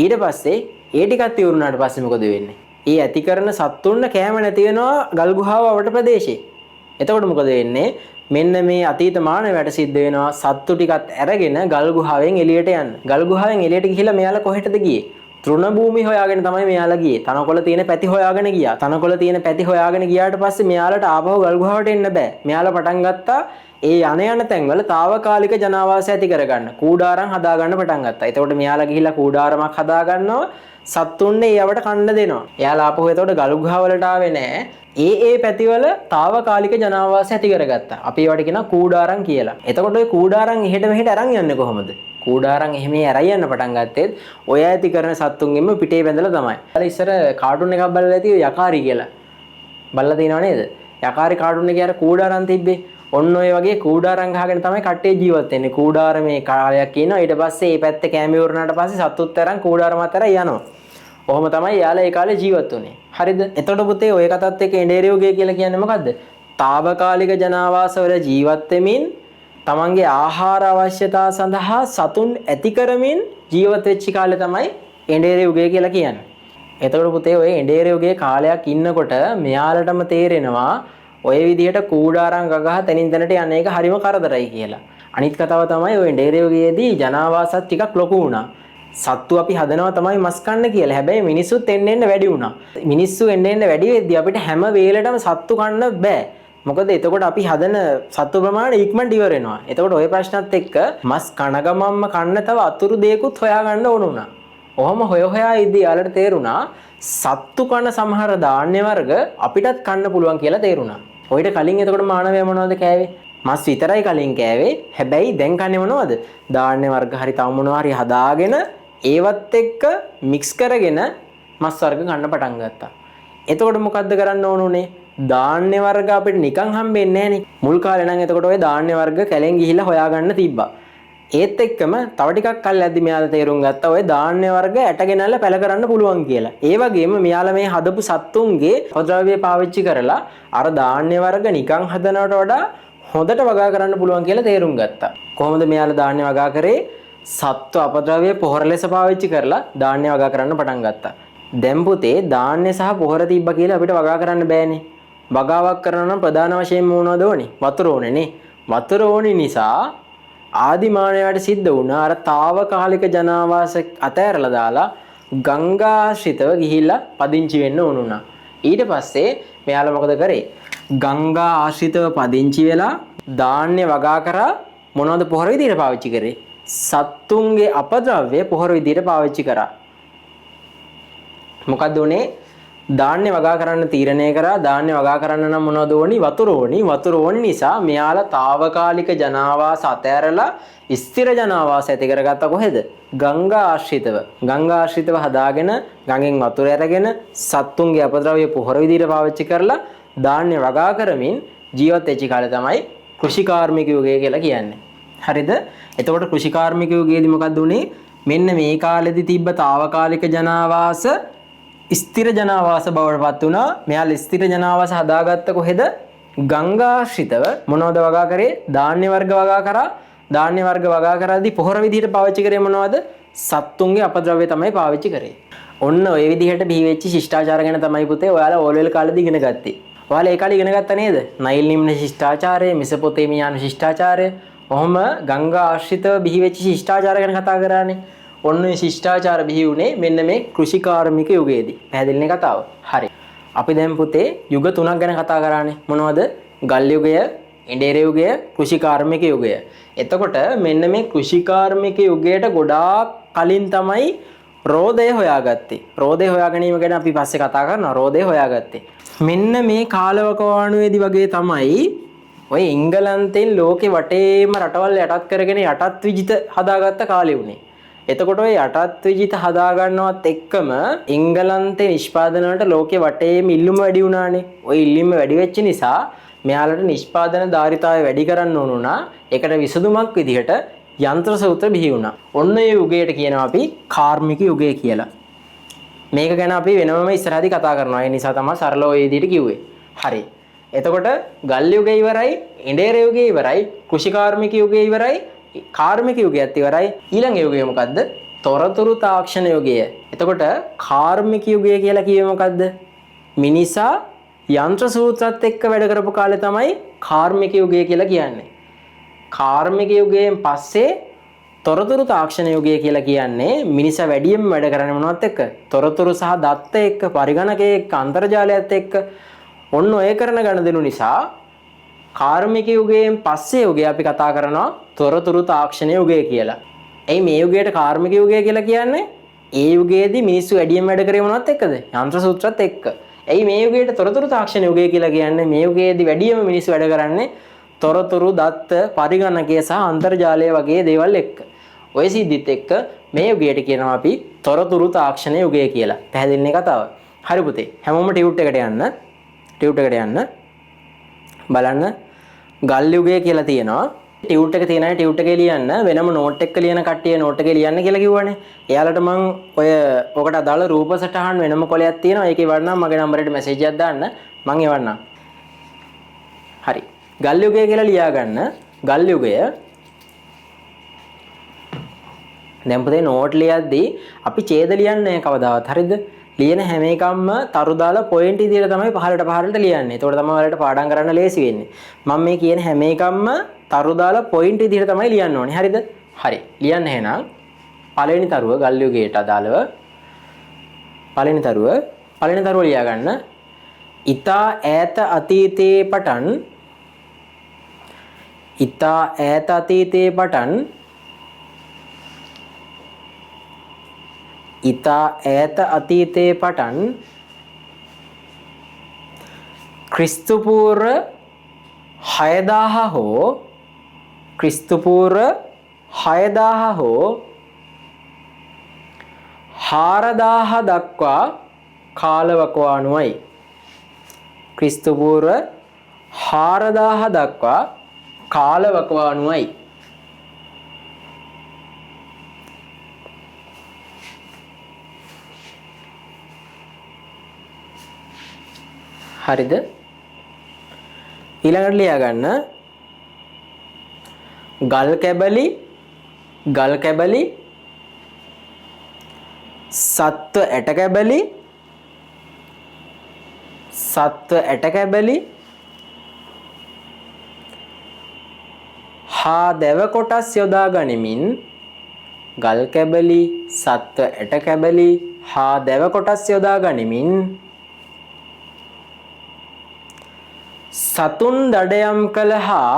ඊට පස්සේ ඒ ටිකත් ඉවරුනාට පස්සේ මොකද වෙන්නේ? ඒ ඇති කරන සත්තුන්ට කෑම නැති වෙනවා ගල් ගුහාවට ප්‍රදේශේ. එතකොට මොකද වෙන්නේ? මෙන්න මේ අතීත මානවයට සිද්ධ වෙනවා සත්තු ටිකත් අරගෙන ගල් ගුහාවෙන් එළියට යන්න. ගල් ගුහාවෙන් එළියට ගිහිල්ලා මෙයාලා කොහෙටද ගියේ? තෘණ භූමි හොයාගෙන තමයි මෙයාලා ගියේ. තනකොළ තියෙන පැති හොයාගෙන ගියා. තනකොළ තියෙන පැති හොයාගෙන ගියාට පස්සේ මෙයාලට ආපහු ගල් ගුහාවට එන්න බෑ. මෙයාලා පටන් ගත්තා ඒ යන තැන්වල తాවකාලික ජනාවාස ඇති කරගන්න. කූඩාරම් හදාගන්න පටන් ගත්තා. එතකොට මෙයාලා ගිහිල්ලා කූඩාරමක් හදාගන්නවා. සත්තුන්නේ ඒවට කන්න දෙනවා. එයාලා ආපහු එතකොට ගල් ගුහාවලට ආවේ නෑ. ඒ පැතිවල తాවකාලික ජනාවාස ඇති කරගත්තා. අපි ඒවට කියනවා කූඩාරම් කියලා. එතකොට ওই කූඩාරම් එහෙට මෙහෙට අරන් යන්නේ කොහොමද? කූඩාරම් එහෙම ඇරයි යන්න පටන් ගත්තෙත් ඔය ඇති කරන සත්තුන්ගෙම පිටේ බැඳලා තමයි. අර ඉස්සර කාටුන් එකක් බලලා ඇති යකාරි කියලා. බලලා තියෙනව නේද? යකාරි කාටුන් එකේ අර කූඩාරම් තිබ්බේ. ඔන්න ඔය වගේ කූඩාරම් ගහගෙන තමයි කට්ටිය ජීවත් වෙන්නේ. කූඩාරමේ කාලයක් ඉන්නවා. ඊට පස්සේ මේ පැත්තේ කැම ඉවරනාට පස්සේ සත්තුත් අරන් කූඩාරමත් අරන් යනවා. ඔහොම තමයි යාලා ඒ කාලේ ජීවත් වුනේ. හරිද? එතකොට පුතේ ඔය කතාවත් එක්ක එඬේර යුගය කියලා කියන්නේ මොකද්ද? తాවකාලික ජනාවාසවල ජීවත් වෙමින් තමන්ගේ ආහාර අවශ්‍යතා සඳහා සතුන් ඇති කරමින් ජීවත් වෙච්ච කාලේ තමයි එඬේර යුගය කියලා කියන්නේ. එතකොට පුතේ ඔය එඬේර යුගයේ කාලයක් ඉන්නකොට මෙයාලටම තේරෙනවා ඔය විදිහට කූඩාරම් ගගහ තනින් තැනට යන එක හරිම කරදරයි කියලා. අනිත් කතාව තමයි ඔය එඬේර යුගයේදී ජනාවාසත් ටිකක් ලොකු වුණා. සත්තු අපි හදනවා තමයි මස් කන්න කියලා. හැබැයි මිනිස්සුත් එන්න වැඩි වුණා. මිනිස්සු එන්න වැඩි වෙද්දී අපිට හැම වෙලෙටම සත්තු කන්න බෑ. මොකද එතකොට අපි හදන සත්තු ප්‍රමාණය ඉක්මනට ඉවර වෙනවා. එතකොට ওই ප්‍රශ්නත් එක්ක මස් කනගමම්ම කන්න තව අතුරු දෙයක්ත් හොයාගන්න ඕන වුණා. ඔහොම හොයා ඉදී යාලට තේරුණා සත්තු කන සමහර ධාන්‍ය වර්ග අපිටත් කන්න පුළුවන් කියලා තේරුණා. ඔයිට කලින් එතකොට මානවයා මොනවද කෑවේ? මස් විතරයි කලින් කෑවේ. හැබැයි දැන් කන්නේ මොනවද? ධාන්‍ය වර්ග හරි තව මොනවා හරි හදාගෙන ඒවත් එක්ක මික්ස් කරගෙන මස් වර්ග ගන්න පටන් ගත්තා. එතකොට මොකද්ද කරන්න ඕන උනේ? ධාන්‍ය වර්ග අපිට නිකන් හම්බෙන්නේ නැහනේ. මුල් කාලේ නම් එතකොට ওই ධාන්‍ය වර්ග කැලෙන් ගිහිල්ලා හොයාගන්න තිබ්බා. ඒත් එක්කම තව ටිකක් කල් යද්දි මෙයාලා තේරුම් ගත්තා ওই ධාන්‍ය වර්ග ඇටගෙනල්ලා පැල කරන්න පුළුවන් කියලා. ඒ වගේම මෙයාලා මේ හදපු සත්තුන්ගේ අපද්‍රව්‍ය පාවිච්චි කරලා අර ධාන්‍ය වර්ග නිකන් හදනවට වඩා හොඳට වගා කරන්න පුළුවන් කියලා තේරුම් ගත්තා. කොහොමද මෙයාලා ධාන්‍ය වගා කරේ? සත්ව අපද්‍රව්‍ය පොහොර ලෙස පාවිච්චි කරලා ධාන්‍ය වගා කරන්න පටන් ගත්තා. දැන් පුතේ ධාන්‍ය සහ පොහොර තිබ්බ කියලා අපිට වගා කරන්න බෑනේ. වගාවක් කරනවා නම් ප්‍රධාන වශයෙන්ම මොනවද ඕනේ? වතුර ඕනේනේ. වතුර ඕනි නිසා ආදිමානවයට සිද්ධ වුණා අර తాවකාලික ජනාවාස අතෑරලා දාලා ගංගාශ්‍රිතව ගිහිල්ලා පදිංචි වෙන්න උනුණා. ඊට පස්සේ මෙයාලා මොකද කරේ? ගංගා ආශ්‍රිතව පදිංචි වෙලා ධාන්‍ය වගා කරා මොනවද පොහොර විදියට පාවිච්චි කරේ? සත්තුන්ගේ අපද්‍රව්‍ය පොහොර විදියට පාවිච්චි කරා. මොකද්ද උනේ? ධාන්‍ය වගා කරන්න තීරණය කරා. ධාන්‍ය වගා කරන්න නම් මොනවද ඕනි? වතුර ඕනි. වතුර ඕනි නිසා මෙයාලා తాවකාලික ජනාවාස අතෑරලා ස්ථිර ජනාවාස ඇති කරගත්තා කොහෙද? ගංගා ආශ්‍රිතව. ගංගා ආශ්‍රිතව හදාගෙන ගඟෙන් වතුර අරගෙන සත්තුන්ගේ අපද්‍රව්‍ය පොහොර විදියට පාවිච්චි කරලා ධාන්‍ය වගා කරමින් ජීවත් වෙච්ච කාලේ තමයි කෘෂිකාර්මික යුගය කියලා කියන්නේ. හරිද? එතකොට කෘෂිකාර්මික යුගයේදී මොකක්ද උනේ? මෙන්න මේ කාලෙදි තිබ්බ తాවකාලික ජනාවාස ස්ථිර ජනාවාස බවට පත් වුණා. මෙයාලා ස්ථිර ජනාවාස හදාගත්ත කොහෙද? ගංගාශ්‍රිතව. මොනවද වගා කරේ? ධාන්‍ය වර්ග වගා කරා. ධාන්‍ය වර්ග වගා කරද්දී පොහොර විදිහට පාවිච්චි කරේ මොනවද? සත්තුන්ගේ අපද්‍රව්‍ය තමයි පාවිච්චි කරේ. ඔන්න ඔය විදිහට බිහි වෙච්ච ශිෂ්ටාචාර ගැන තමයි පුතේ ඔයාලා ඕලෙවල් කාලේදී ඉගෙන ගත්තේ. ඔයාලා ඒ කාලේ ඉගෙන ගත්තා නේද? නයිල් නිම්න ශිෂ්ටාචාරය, මෙසොපොතේමියානු ශිෂ්ටාචාරය. ඔහොම ගංගා ආශ්‍රිතව බිහි වෙච්ච ශිෂ්ටාචාර ගැන කතා කරානේ. ඔන්න ඔය ශිෂ්ටාචාර බිහි වුණේ මෙන්න මේ කෘෂිකාර්මික යුගයේදී. පැහැදිලිනේ කතාව? හරි. අපි දැන් පුතේ යුග තුනක් ගැන කතා කරානේ. මොනවද? ගල් යුගය, ඉන්ඩේර යුගය, කෘෂිකාර්මික යුගය. එතකොට මෙන්න මේ කෘෂිකාර්මික යුගයට ගොඩාක් කලින් තමයි රෝදය හොයාගත්තේ. රෝදය හොයා ගැනීම ගැන අපි පස්සේ කතා කරනවා. රෝදය හොයාගත්තේ. මෙන්න මේ කාලවකවානුවේදී වගේ තමයි ඔය එංගලන්තෙන් ලෝකෙ වටේම රටවල් යටත් කරගෙන යටත් විජිත හදාගත්ත කාලේ උනේ. එතකොට ඔය යටත් විජිත හදාගන්නවත් එක්කම එංගලන්තේ නිෂ්පාදන වලට ලෝකෙ වටේම ඉල්ලුම වැඩි වුණානේ. ওই ඉල්ලුම වැඩි වෙච්ච නිසා මෙයාලට නිෂ්පාදන ධාරිතාවය වැඩි කරන්න ඕන වුණා. ඒකට විසඳුමක් විදිහට යන්ත්‍ර සූත්‍ර බිහි වුණා. ඔන්න ඒ යුගයට කියනවා අපි කාර්මික යුගය කියලා. මේක ගැන අපි වෙනමම ඉස්සරහදී කතා කරනවා. ඒ නිසා තමයි සරලව ඔය විදිහට කිව්වේ. හරි. එතකොට ගල් යුගය ඉවරයි, ඉන්ඩේර යුගය ඉවරයි, කෘෂිකාර්මික යුගය ඉවරයි, කාර්මික යුගයත් ඉවරයි. ඊළඟ යුගය මොකද්ද? තොරතුරු තාක්ෂණ යුගය. එතකොට කාර්මික යුගය කියලා කිව්වේ මොකද්ද? මිනිසා යන්ත්‍ර සූත්‍රات එක්ක වැඩ කරපු කාලේ තමයි කාර්මික යුගය කියලා කියන්නේ. කාර්මික යුගයෙන් පස්සේ තොරතුරු තාක්ෂණ යුගය කියලා කියන්නේ මිනිසා වැඩියෙන් වැඩ කරන්නේ මොනවත් එක්ක? තොරතුරු සහ දත්ත එක්ක, පරිගණකයේ එක්ක, අන්තර්ජාලයත් එක්ක. ඔන්න ඔය කරන ගණදෙනු නිසා කාර්මික යුගයෙන් පස්සේ යුගය අපි කතා කරනවා තොරතුරු තාක්ෂණ යුගය කියලා. එයි මේ යුගයට කාර්මික යුගය කියලා කියන්නේ ඒ යුගයේදී මිනිස්සු වැඩියෙන් වැඩ කරේ මොනවත් එක්කද? යන්ත්‍ර සූත්‍රات එක්ක. එයි මේ යුගයට තොරතුරු තාක්ෂණ යුගය කියලා කියන්නේ මේ යුගයේදී වැඩියෙන් මිනිස්සු වැඩ කරන්නේ තොරතුරු දත්ත පරිගණකය සහ අන්තර්ජාලය වගේ දේවල් එක්ක. ඔය සිද්ධිත් එක්ක මේ යුගයට කියනවා අපි තොරතුරු තාක්ෂණ යුගය කියලා. පැහැදිලිනේ කතාව? හරි පුතේ. හැමෝම ටියුට් එකට යන්න. ටියුට් එකට යන්න. බලන්න ගල් යුගය කියලා තියෙනවා. ටියුට් එක තියෙන අය ටියුට් එකේ ලියන්න. වෙනම නෝට් එක ලියන කට්ටිය නෝට් එකේ ලියන්න කියලා කිව්වනේ. එයාලට මම ඔය ඔකට අදාළ රූප සටහන් වෙනම කොලයක් තියෙනවා. ඒකේ වඩනම් මගේ නම්බරයට මැසේජ් එකක් දාන්න. මම එවන්නම්. හරි. ගල් යුගය කියලා ලියා ගන්න. ගල් යුගය දැන් පුතේ නෝට් ලියද්දී අපි ඡේද ලියන්නේ නැහැ කවදාවත්. හරිද? ලියන හැම එකක්ම තරු දාලා පොයින්ට් විදියට තමයි පහළට ලියන්නේ. ඒතකොට තමයි ඔයාලට පාඩම් කරන්න ලේසි වෙන්නේ. මම මේ කියන හැම එකක්ම තරු දාලා පොයින්ට් විදියට තමයි ලියන්න ඕනේ. හරිද? හරි. ලියන්න එහෙනම් පළවෙනි තරුව ගල් යුගයට අදාළව පළවෙනි තරුව ලියා ගන්න. ඊතා ඈත අතීතයේ පටන් ඉතා ඈත අතීතයේ පටන් ක්‍රිස්තු පූර්ව 6000 හෝ 4000 දක්වා කාලවකවානුවයි. ක්‍රිස්තු පූර්ව 4000 දක්වා කාලවකවානුවයි. හරිද? ඊළඟට ලියා ගන්න ගල් කැබලි සත්ව ඇට කැබලි හා දැව කොටස් යොදා ගනිමින් ගල් කැබලි සත්ව ඇට කැබලි හා දැව කොටස් යොදා ගනිමින් සතුන් දඩයම් කළහා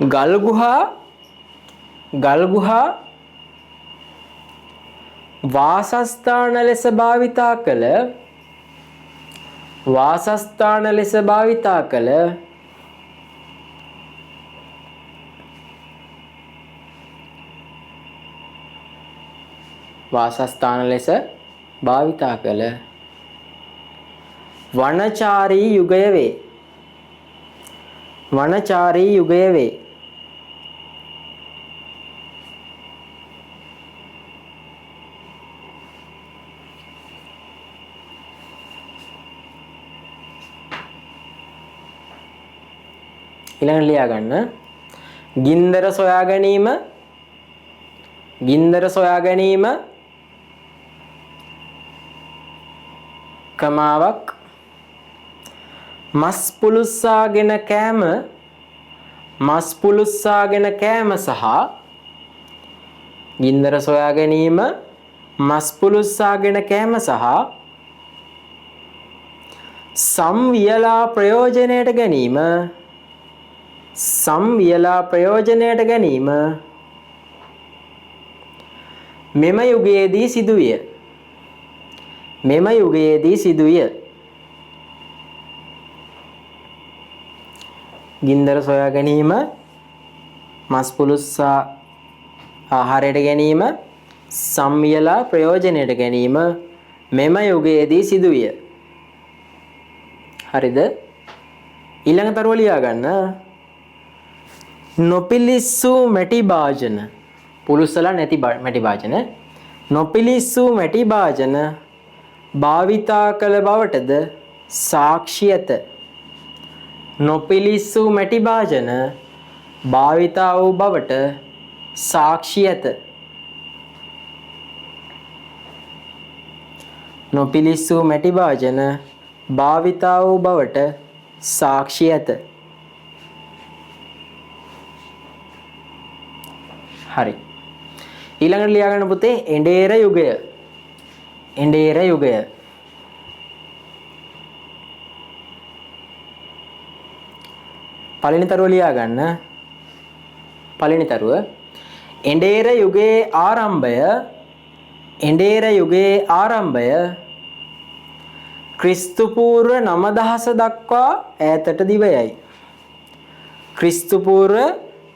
ගල් ගුහා වාසස්ථාන ලෙස භාවිතා කළ වනචාරී යුගය වේ. ඊළඟට ලියා ගන්න ගින්දර සොයා ගැනීම කමාවක් මස් පුලුස්සාගෙන කෑම සහ ගින්දර සොයා ගැනීම මස් පුලුස්සාගෙන කෑම සහ සම්වියලා ප්‍රයෝජනයට ගැනීම මෙම යුගයේදී සිදුවිය. ගින්දර සොයා ගැනීම මස් පුලුස්සා ආහාරයට ගැනීම සම්වියලා ප්‍රයෝජනයට ගැනීම මෙම යුගයේදී සිදුවිය. හරිද? ඊළඟ තරුව ලියා ගන්න නොපිලිස්සූ මැටි භාජන පුලුස්සලා නැති මැටි භාජන නොපිලිස්සූ මැටි භාජන භාවිතා කළ බවටද සාක්ෂි ඇත. නොපිලිස්සූ මැටි භාජන භාවිතා වූ බවට සාක්ෂි ඇත. නොපිලිස්සූ මැටි භාජන භාවිතා වූ බවට සාක්ෂි ඇත. හරි. ඊළඟට ලියා ගන්න පුතේ එඬේර යුගය. පළවෙනි තරුව ලියා ගන්න. පළවෙනි තරුව එඬේර යුගයේ ආරම්භය ක්‍රිස්තු පූර්ව 9000 දක්වා ඈතට දිවයයි. ක්‍රිස්තු පූර්ව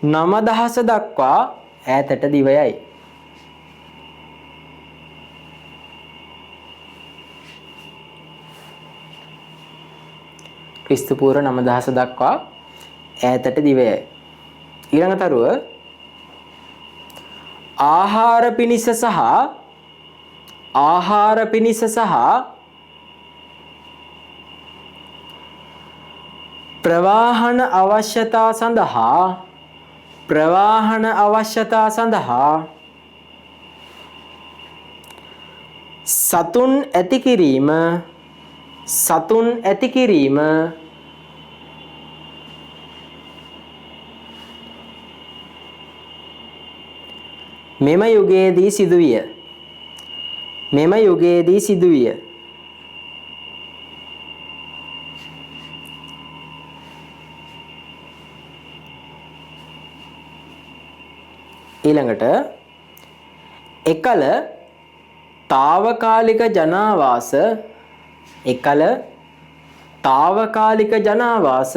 9000 දක්වා ඈතට දිවයයි. ක්‍රිස්තු පූර්ව 9000 දක්වා ඈතට දිවයයි. ඊළඟ තරුව ආහාර පිණිස සහ ප්‍රවාහන අවශ්‍යතා සඳහා සතුන් ඇති කිරීම මෙම යුගයේදී සිදුවිය. මෙම යුගයේදී සිදුවිය. ඊළඟට එකල తాවකාලික ජනාවාස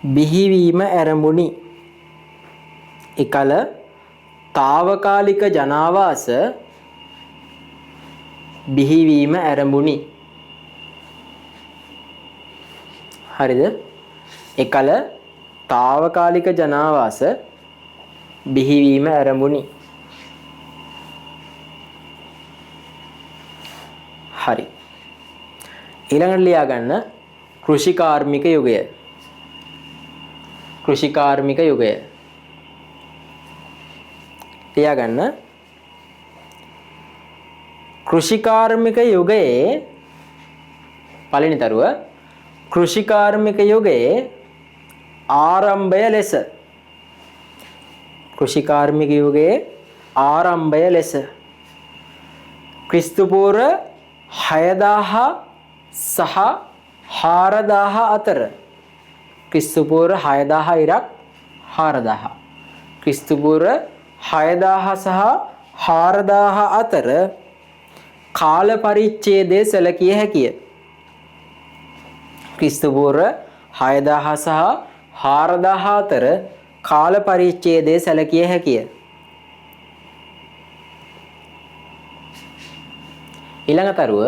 බිහිවීම ආරම්භුනි. එකල తాවකාලික ජනාවාස බිහිවීම ආරම්භුනි. හරිද? එකල తాවකාලික ජනාවාස බිහිවීම ආරම්භුනි. හරි. ඊළඟට ලියා ගන්න කෘෂිකාර්මික යුගය. කෘෂිකාර්මික යුගය. ලියා ගන්න කෘෂිකාර්මික යුගයේ පළවෙනි තරුව කෘෂිකාර්මික යුගයේ ආරම්භය ලෙස කෘෂිකාර්මික යුගයේ ආරම්භය ලෙස ක්‍රිස්තු පූර්ව 6000 සහ 4000 අතර ක්‍රිස්තු පූර්ව 6000 ඉරක් 4000 ක්‍රිස්තු පූර්ව 6000 සහ 4000 අතර කාල පරිච්ඡේදයේ සැලකිය හැකිය. ක්‍රිස්තු පූර්ව 6000 සහ 4000 අතර කාල පරිච්ඡේදයේ සැලකිය හැකිය. ඊළඟ තරුව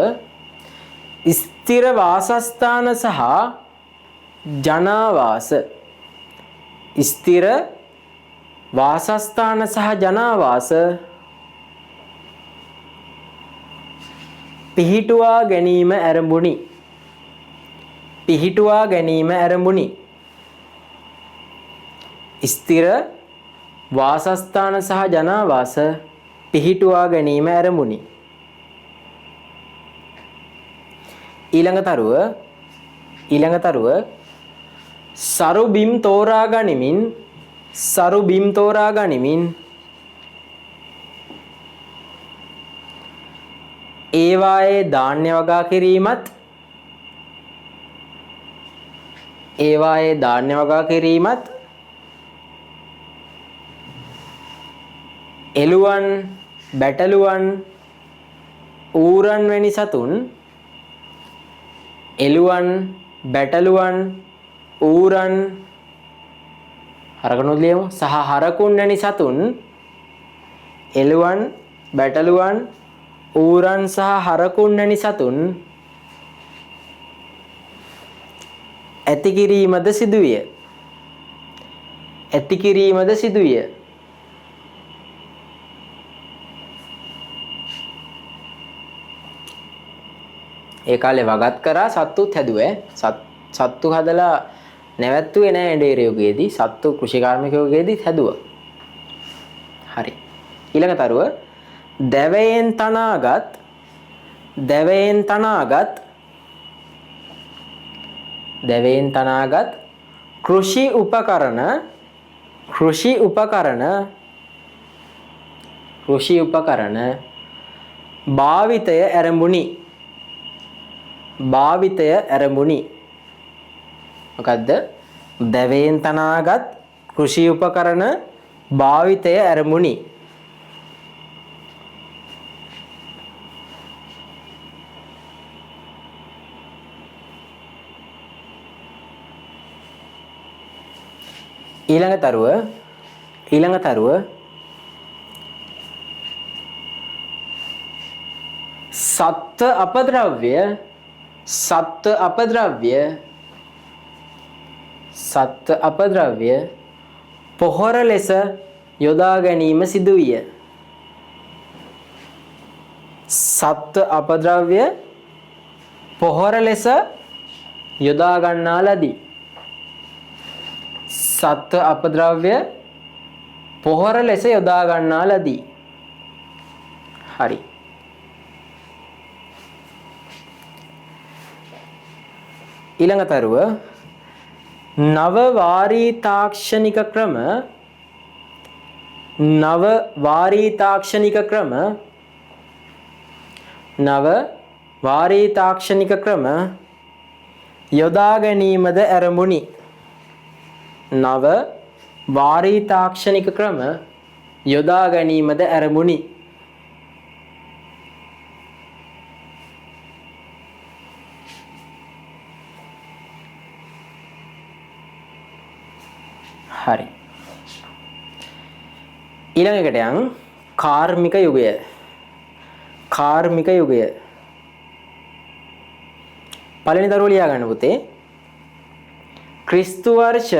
ස්ථිර වාසස්ථාන සහ ජනාවාස ස්ථිර වාසස්ථාන සහ ජනාවාස පිහිටුවා ගැනීම ආරම්භුනි. පිහිටුවා ගැනීම ආරම්භුනි. ස්ථිර වාසස්ථාන සහ ජනාවාස පිහිටුවා ගැනීම ආරම්භුනි. ඊළඟ තරුව සරු බිම් තෝරා ගනිමින් ඒවායේ ධාන්‍ය වගා කිරීමත් එළුවන් බැටළුවන් ඌරන් වැනි සතුන් එළුවන් බැටළුවන් ඌරන් හරකනොත් ලියමු සහ හරකුන් වැනි සතුන් එළුවන් බැටළුවන් ඌරන් සහ හරකුන් වැනි සතුන් ඇති කිරීමද සිදුවිය. ඒ කාලේ වගත් කරා සත්තුත් හැදුවේ. සත්තු හදලා නැවැත්තුවේ නෑ එඬේර යුගයේදී. සත්තු කෘෂිකාර්මික යුගයේදී හැදුවා. හරි. ඊළඟ තරුව දැවයෙන් තනාගත් කෘෂි උපකරණ භාවිතය ආරම්භුනි. මොකද්ද? දැවයෙන් තනාගත් කෘෂි උපකරණ භාවිතය ආරම්භුනි. ඊළඟ තරුව සත්ත්ව අපද්‍රව්‍ය පොහොර ලෙස යොදා ගැනීම සිදුවිය. සත්ත්ව අපද්‍රව්‍ය පොහොර ලෙස යොදා ගන්නා ලදී. සත්ත්ව අපද්‍රව්‍ය පොහොර ලෙස යොදා ගන්නා ලදී. හරි. ඊළඟ තරුව නව වාරී තාක්ෂණික ක්‍රම නව වාරී තාක්ෂණික ක්‍රම යොදා ගැනීමද ආරම්භුනි. නව වාරී තාක්ෂණික ක්‍රම යොදා ගැනීමද ආරම්භුනි. හරි. ඊළඟට යන් කාර්මික යුගය. කාර්මික යුගය. පළවෙනි දරුව ලියා ගන්න පුතේ. ක්‍රිස්තු වර්ෂ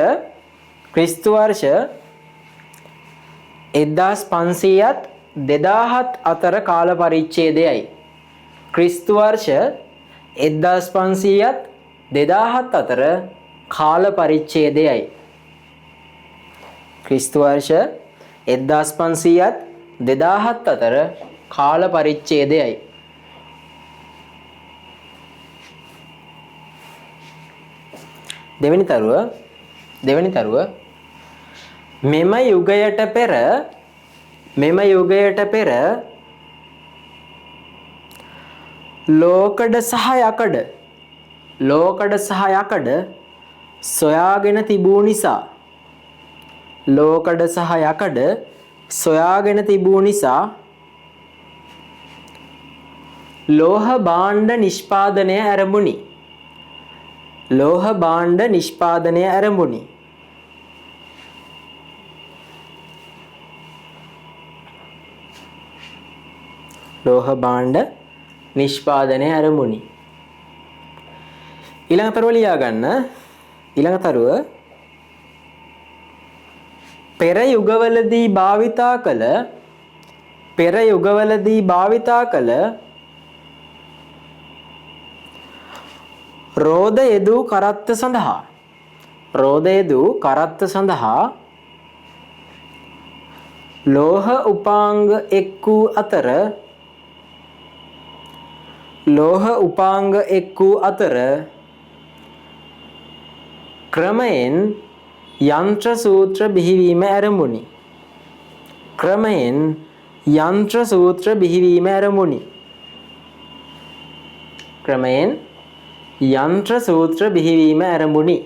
1500ත් 2000ත් අතර කාල පරිච්ඡේදයයි. ක්‍රිස්තු වර්ෂ 1500ත් 2000ත් අතර කාල පරිච්ඡේදයයි. ක්‍රිස්තු වර්ෂ 1500ත් 2000ත් අතර කාල පරිච්ඡේදයයි. දෙවෙනි තරුව මෙම යුගයට පෙර ලෝකඩ සහ යකඩ සොයාගෙන තිබූ නිසා ලෝහ භාණ්ඩ නිෂ්පාදනය ආරම්භුනි. ලෝහ භාණ්ඩ නිෂ්පාදනය ආරම්භුනි. ලෝහ භාණ්ඩ නිෂ්පාදනය ආරම්භුනි. ඊළඟ තරුව ලියා ගන්න. ඊළඟ තරුව පෙර යුගවලදී භාවිතා කළ රෝද යෙදූ කරත්ත සඳහා ලෝහ උපාංග එක් වූ අතර ක්‍රමයෙන් යන්ත්‍ර සූත්‍ර බිහිවීම ආරම්භුනි.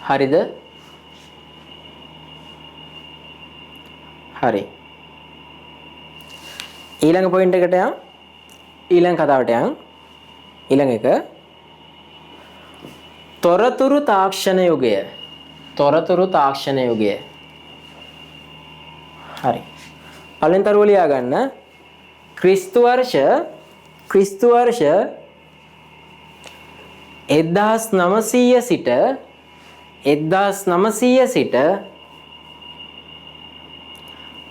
හරිද? හරි. ඊළඟ පොයින්ට් එකට යන්. ඊළඟ කතාවට යන්. ඊළඟ එක තොරතුරු තාක්ෂණ යුගය. හරි. පළවෙනි තරුව ලියා ගන්න. ක්‍රිස්තු වර්ෂ 1900 සිට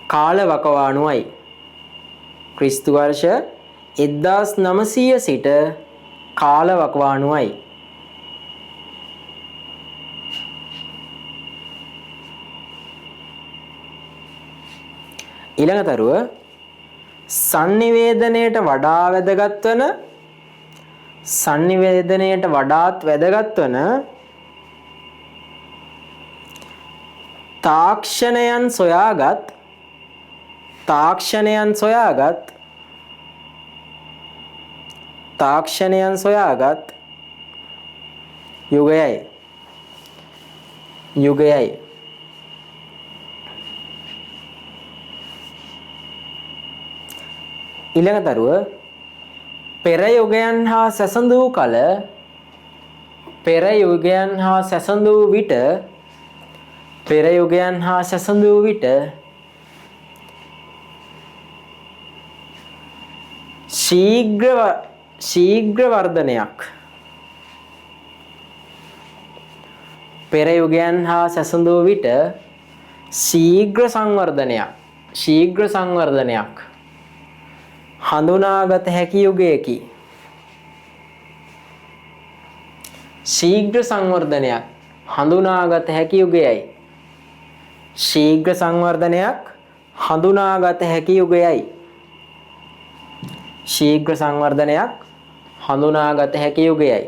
කාල වකවානුවයි. ක්‍රිස්තු වර්ෂ 1900 සිට කාල වකවානුවයි. ඊළඟ තරුව sannivedanayට වඩාත් වැදගත් වන තාක්ෂණයන් සොයාගත් යුගයයි. ඊළඟ තරුව පෙර යුගයන් හා සැසඳූ විට ශීඝ්‍ර වර්ධනයක් හඳුනාගත හැකි යුගයකි. ශීඝ්‍ර සංවර්ධනයක් හඳුනාගත හැකි යුගයයි.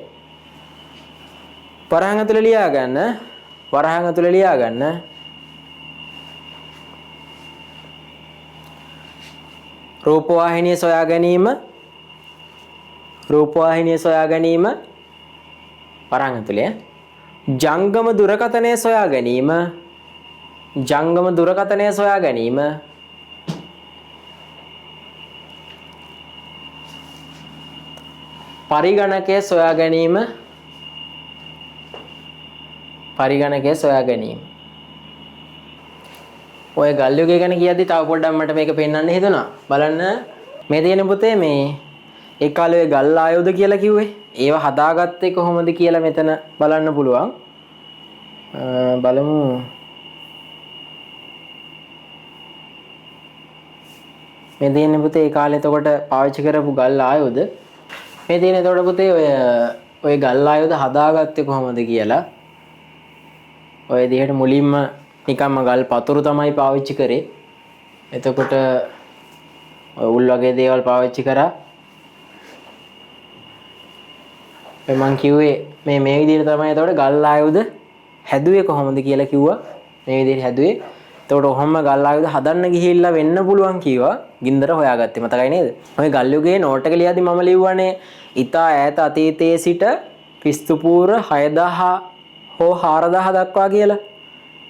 වරහන් ඇතුළේ ලියා ගන්න. රූපවාහිනිය සොයා ගැනීම වරහන් ඇතුලේ ජංගම දුරකථනය සොයා ගැනීම පරිගණකය සොයා ගැනීම ඔය ගල් යුගය ගැන කියද්දි තව පොඩ්ඩක් මට මේක පෙන්වන්න හිතුණා. බලන්න මේ තියෙන පුතේ මේ ඒ කාලේ ඔය ගල් ආයුධ කියලා කිව්වේ. ඒව හදාගත්තේ කොහොමද කියලා මෙතන බලන්න පුළුවන්. බලමු. මේ තියෙන පුතේ ඒ කාලේ එතකොට පාවිච්චි කරපු ගල් ආයුධ. මේ තියෙන එතකොට පුතේ ඔය ගල් ආයුධ හදාගත්තේ කොහොමද කියලා. ඔය විදිහට මුලින්ම නිකම්ම ගල් පතුරු තමයි පාවිච්චි කරේ. එතකොට ඔය උල් වගේ දේවල් පාවිච්චි කරා. මම කිව්වේ මේ විදිහට තමයි එතකොට ගල් ආයුධ හැදුවේ කොහොමද කියලා කිව්වා. මේ විදිහට හැදුවේ. එතකොට ඔහොම ගල් ආයුධ හදන්න ගිහිල්ලා වෙන්න පුළුවන් කිව්වා. ගින්දර හොයාගත්තේ මතකයි නේද? ඔය ගල් යුගයේ නෝට් එක ලියද්දි මම ලිව්වනේ ඉතා ඈත අතීතයේ සිට ක්‍රිස්තු පූර්ව 6000 හෝ 4000 දක්වා කියලා.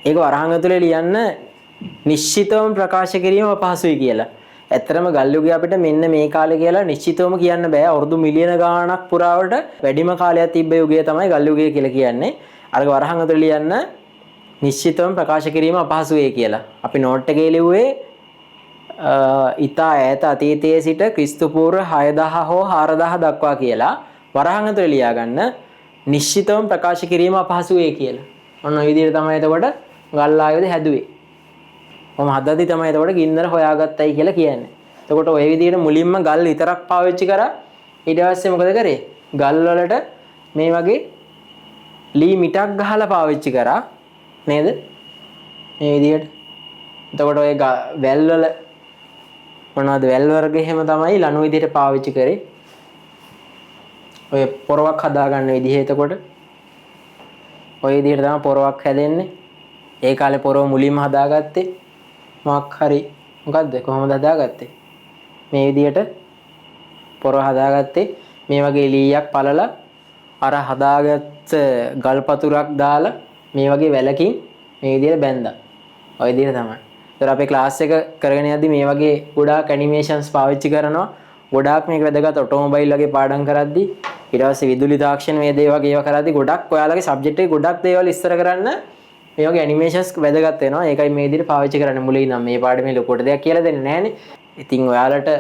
ඒක වරහන් ඇතුලේ ලියන්න නිශ්චිතවම ප්‍රකාශ කිරීම අපහසුයි කියලා. ඇත්තටම ගල් යුගය අපිට මෙන්න මේ කාලේ කියලා නිශ්චිතවම කියන්න බෑ. අවුරුදු මිලියන ගාණක් පුරාවට වැඩිම කාලයක් තිබ්බ යුගය තමයි ගල් යුගය කියලා කියන්නේ. අර වරහන් ඇතුලේ ලියන්න නිශ්චිතවම ප්‍රකාශ කිරීම අපහසු වේ කියලා. අපි නෝට් එකේ ලිව්වේ ඉතා ඈත අතීතයේ සිට ක්‍රිස්තු පූර්ව 6000 හෝ 4000 දක්වා කියලා. වරහන් ඇතුලේ ලියා ගන්න නිශ්චිතවම ප්‍රකාශ කිරීම අපහසු වේ කියලා. ඔන්න ඔය විදිහට තමයි එතකොට ගල් ආයුධ හැදුවේ. කොහොම හදද්දි තමයි එතකොට ගින්නර හොයාගත්තයි කියලා කියන්නේ. එතකොට ඔය විදිහට මුලින්ම ගල් විතරක් පාවිච්චි කරා. ඊට පස්සේ මොකද කරේ? ගල් වලට මේ වගේ ලී මිටක් ගහලා පාවිච්චි කරා නේද? මේ විදිහට. එතකොට ඔය වැල් වල මොනවද වැල් වර්ග එහෙම තමයි ලණු විදිහට පාවිච්චි කරේ. ඔය පොරවක් හදා ගන්න විදිහ එතකොට ඔය විදිහට තමයි පොරවක් හැදෙන්නේ. ඒ කාලේ පොරව මුලින්ම හදාගත්තේ මොකක් හරි මොකද්ද කොහොමද හදාගත්තේ? මේ විදිහට පොරව හදාගත්තේ මේ වගේ ලීයක් පළලා අර හදාගත්ත ගල් පතුරක් දාලා මේ වගේ වැලකින් මේ විදිහට බැඳලා. ඔය විදිහට තමයි. ඒතර අපේ ක්ලාස් එක කරගෙන යද්දි මේ වගේ ගොඩාක් ඇනිමේෂන්ස් පාවිච්චි කරනවා. ගොඩාක් මේක වැදගත් ඔටෝමොබයිල් වගේ පාඩම් කරද්දි ඊට පස්සේ විදුලි තාක්ෂණ මේ දේ වගේ ඒවා කරද්දි ගොඩක් ඔයාලගේ සබ්ජෙක්ට් එකේ ගොඩක් දේවල් ඉස්සර කරන්න මේ වගේ ඇනිමේෂන්ස් වැදගත් වෙනවා. ඒකයි මේ විදිහට පාවිච්චි කරන්න මුලින් නම් මේ පාඩමේ ලොකුට දෙයක් කියලා දෙන්නේ නැහනේ. ඉතින් ඔයාලට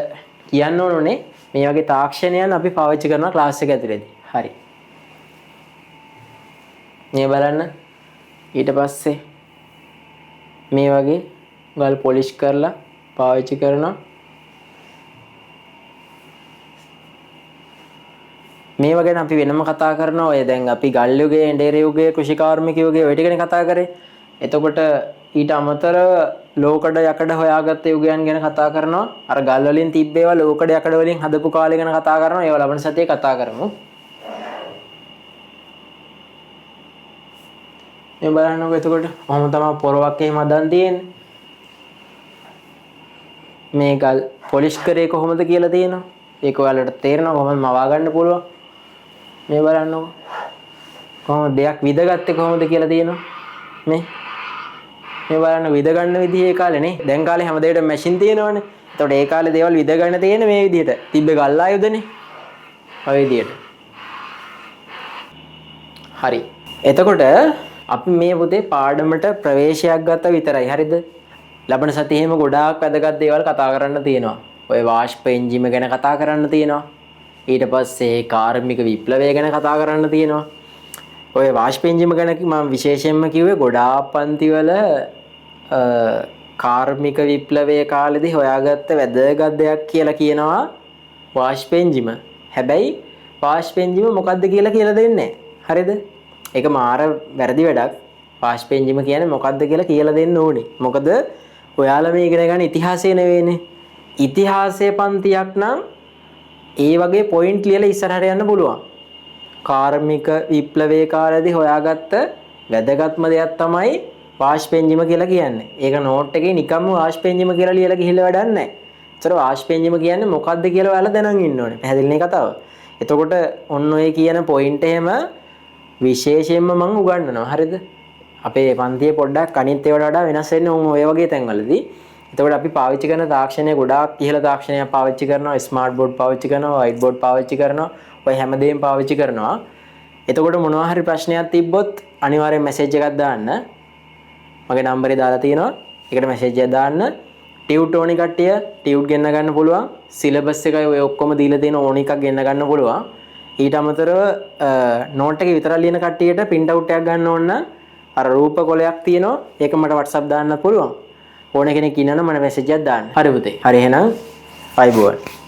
කියන්න ඕනේ මේ වගේ තාක්ෂණයන් අපි පාවිච්චි කරනවා ක්ලාස් එක ඇතුලේදී. හරි. මේ බලන්න ඊට පස්සේ මේ වගේ ගල් පොලිෂ් කරලා පාවිච්චි කරනවා. මේව ගැන අපි වෙනම කතා කරනවා. ඔය දැන් අපි ගල් යුගයේ, එඬේර යුගයේ, කෘෂි කාර්මික යුගයේ ඔය ටිකනේ කතා කරේ. එතකොට ඊට අමතරව ලෝකඩ යකඩ හොයාගත්ත යුගයන් ගැන කතා කරනවා. අර ගල් වලින් තිබ්බේවා ලෝකඩ යකඩ වලින් හදපු කාලය ගැන කතා කරනවා. ඒවා ලබන සතියේ කතා කරමු. මේ බලන්නකො එතකොට කොහොම තමයි පොරවක් එහෙම හදන් තියෙන්නේ. මේ ගල් පොලිෂ් කරේ කොහොමද කියලා තියෙනවා. ඒක ඔයාලට තේරෙනවා කොහොමද මවා ගන්න පුළුවන්. මේ බලන්නකො කොහොමද දෙයක් විදගත්තේ කොහොමද කියලා තියෙනවා. මේ බලන්න විද ගන්න විදිහ ඒ කාලේ නේ. දැන් කාලේ හැම දෙයකටම මැෂින් තියෙනවනේ. එතකොට ඒ කාලේ දේවල් විද ගන්න තියෙන්නේ මේ විදිහට. තිබ්බ ගල් ආයුධනේ. ඔය විදිහට. හරි. එතකොට අපි මේ පුතේ පාඩමට ප්‍රවේශයක් ගත්තා විතරයි. හරිද? ලබන සතියේම ගොඩාක් වැදගත් දේවල් කතා කරන්න තියෙනවා. ඔය වාෂ්ප එන්ජිම ගැන කතා කරන්න තියෙනවා. ඊට පස්සේ කාර්මික විප්ලවය ගැන කතා කරන්න තියෙනවා. ඔය වාෂ්ප එන්ජිම ගැන මම විශේෂයෙන්ම කිව්වේ ගොඩාක් පන්තිවල කාර්මික විප්ලවයේ කාලෙදී හොයාගත්ත වැදගත් දෙයක් කියලා කියනවා වාෂ්ප එන්ජිම. හැබැයි වාෂ්ප එන්ජිම මොකක්ද කියලා දෙන්නේ නැහැ. හරිද? ඒක මාර වැරදි වැඩක්. වාෂ්ප එන්ජිම කියන්නේ මොකක්ද කියලා දෙන්න ඕනේ. මොකද ඔයාලා මේ ඉගෙන ගන්න ඉතිහාසය නෙවෙයිනේ. ඉතිහාසයේ පන්තියක් නම් ඒ වගේ පොයින්ට් ලියලා ඉස්සරහට යන්න පුළුවන්. කාර්මික විප්ලවයේ කාලේදී හොයාගත්ත වැදගත්ම දෙයක් තමයි වාෂ්ප එන්ජිම කියලා කියන්නේ. ඒක නෝට් එකේ නිකම්ම වාෂ්ප එන්ජිම කියලා ලියලා ගිහිල්ලා වැඩක් නැහැ. ඒතර වාෂ්පේන්ජිම කියන්නේ මොකක්ද කියලා ඔයාලා දැනන් ඉන්න ඕනේ. පැහැදිලිනේ කතාව. එතකොට ඔන්න ඔය කියන පොයින්ට් එහෙම විශේෂයෙන්ම මම උගන්වනවා. හරිද? අපේ පන්තියේ පොඩ්ඩක් අනිත් ඒවාට වඩා වෙනස් වෙන්නේ ඔය වගේ තැන්වලදී. එතකොට අපි පාවිච්චි කරන තාක්ෂණය ගොඩාක් ඉහළ තාක්ෂණයක් පාවිච්චි කරනවා. ස්මාර්ට් බෝඩ් පාවිච්චි කරනවා, වයිට් බෝඩ් පාවිච්චි කරනවා. ඔය හැමදේම පාවිච්චි කරනවා. එතකොට මොනවා හරි ප්‍රශ්නයක් තිබ්බොත් අනිවාර්යෙන් මැසේජ් එකක් දාන්න. මගේ නම්බරේ දාලා තියෙනවා. ඒකට මැසේජ් එකක් දාන්න. ටියුට් ඕනි කට්ටිය ටියුට් ගෙන්න ගන්න පුළුවන්. සිලබස් එකයි ඔය ඔක්කොම දීලා තියෙන ඕන එකක් ගෙන්න ගන්න පුළුවන්. ඊට අමතරව නෝට් එකේ විතරක් ලියන කට්ටියට print out එකක් ගන්න ඕන නම් අර රූප කොලයක් තියෙනවා. ඒක මට WhatsApp දාන්නත් පුළුවන්. ඕන කෙනෙක් ඉන්නනම් මට මැසේජ් එකක් දාන්න. හරි පුතේ. හරි එහෙනම් 5 බෝල්.